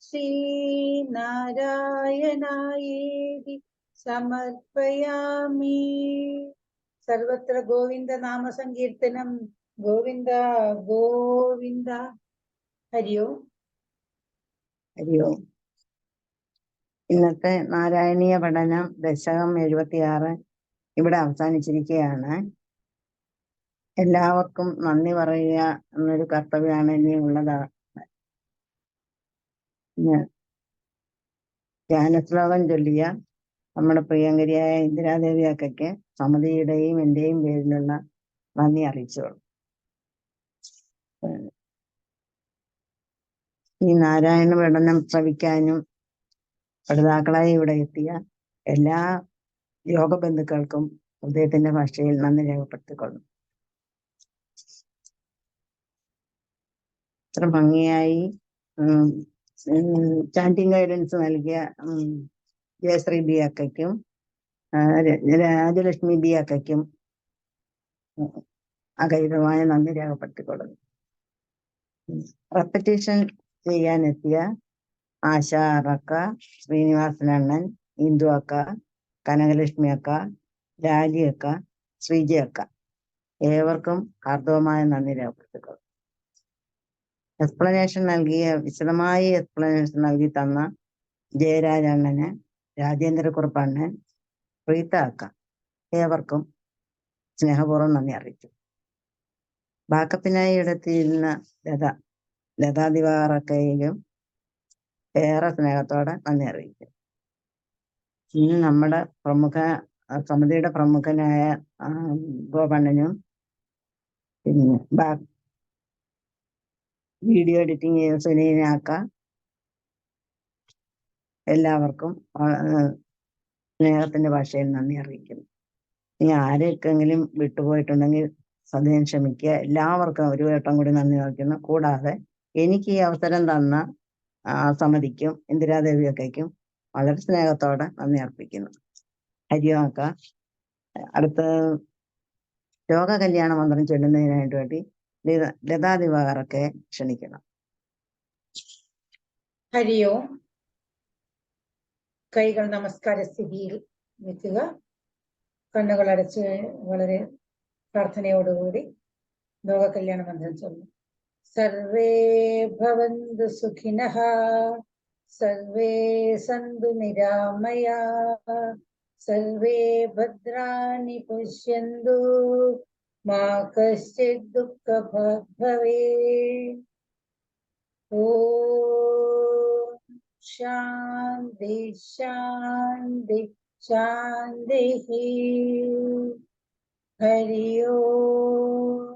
Speaker 13: ശ്രീനാരായണായേതി സമർപ്പയാമി. സർവത്ര ഗോവിന്ദ നാമ സങ്കീർത്തനം. ഗോവിന്ദ ഗോവിന്ദ. ഹരി ഓം.
Speaker 1: ഹരി ഓം. ഇന്നത്തെ നാരായണീയ പഠനം ദശകം 76 ഇവിടെ അവസാനിച്ചിരിക്കുകയാണ്. എല്ലാവർക്കും നന്ദി പറയുക എന്നൊരു കർത്തവ്യമാണ് ഇനിയുള്ളത്. ധ്യാനശ്ലോകം ചൊല്ലിയ നമ്മുടെ പ്രിയങ്കരിയായ ഇന്ദിരാദേവി അക്കയ്ക്ക് സമിതിയുടെയും എന്റെയും പേരിലുള്ള നന്ദി അറിയിച്ചോളൂ. ഈ നാരായണ പഠനം ശ്രവിക്കാനും പഠിതാക്കളായി ഇവിടെ എത്തിയ എല്ലാ യോഗ ബന്ധുക്കൾക്കും ഹൃദയത്തിന്റെ ഭാഷയിൽ നന്ദി രേഖപ്പെടുത്തിക്കൊള്ളും. ഇത്ര ഭംഗിയായി ചാൻറ്റിങ് ഗൈഡൻസ് നൽകിയ ജയശ്രീ ബി അക്കയ്ക്കും രാജലക്ഷ്മി ബി അക്കയ്ക്കും അഗൈതമായ നന്ദി രേഖപ്പെടുത്തിക്കൊള്ളുന്നു. റെപ്പറ്റീഷൻ ചെയ്യാനെത്തിയ ആശ അറക്ക, ശ്രീനിവാസനണ്ണൻ, ഇന്ദു അക്ക, കനകലക്ഷ്മി അക്ക, രാജി അക്ക, ശ്രീജി അക്ക ഏവർക്കും ഹാർദവമായ നന്ദി രേഖപ്പെടുത്തിക്കൊള്ളുന്നു. വിശദമായി എക്സ്പ്ലനേഷൻ നൽകി തന്ന ജയരാജണ്ണന്, രാജേന്ദ്രക്കുറുപ്പണ്ണൻ, പ്രീത അക്ക ഏവർക്കും സ്നേഹപൂർവ്വം നന്ദി അറിയിച്ചു. ബാക്കപ്പിനായി എടുത്തിരുന്ന ലതാ ദിവാകറക്കയിലും ഏറെ സ്നേഹത്തോടെ നന്ദി അറിയിച്ചു. ഇന്ന് നമ്മുടെ സമിതിയുടെ പ്രമുഖനായ ഗോപണ്ണനും പിന്നെ വീഡിയോ എഡിറ്റിംഗ് ചെയ്ത സുനീനാക്ക എല്ലാവർക്കും സ്നേഹത്തിന്റെ ഭാഷയിൽ നന്ദി അറിയിക്കുന്നു. ഇനി ആരെയൊക്കെങ്കിലും വിട്ടുപോയിട്ടുണ്ടെങ്കിൽ സദ്യം ക്ഷമിക്കുക. എല്ലാവർക്കും ഒരു വട്ടം കൂടി നന്ദി അറിയിക്കുന്നു. കൂടാതെ എനിക്ക് ഈ അവസരം തന്ന സമിതിക്കും ഇന്ദിരാദേവി അക്കയ്ക്കും വളരെ സ്നേഹത്തോടെ നന്ദി അർപ്പിക്കുന്നു. ഹരിയാക്ക. അടുത്ത യോഗ കല്യാണ മന്ത്രം ചൊല്ലുന്നതിനായിട്ട് വേണ്ടി ലതാ ദിവാകറൊക്കെ ക്ഷണിക്കണം.
Speaker 13: ഹരി ഓം. കൈകൾ നമസ്കാര സ്ഥിതിയിൽ വെക്കുക. കണ്ണുകൾ അടച്ച് വളരെ പ്രാർത്ഥനയോടുകൂടി ലോക കല്യാണ മന്ത്രം ചൊല്ലും. സർവേ ഭവന്തു സുഖിനഃ, സർവേ സന്തു നിരാമയാഃ, സർവേ ഭദ്രാണി പശ്യന്തു, മാ കശ്ചിത് ദുഃഖഭാഗ് ഭവേത്. ഓം ശാന്തി ശാന്തി ശാന്തി. ഹരി ഓം.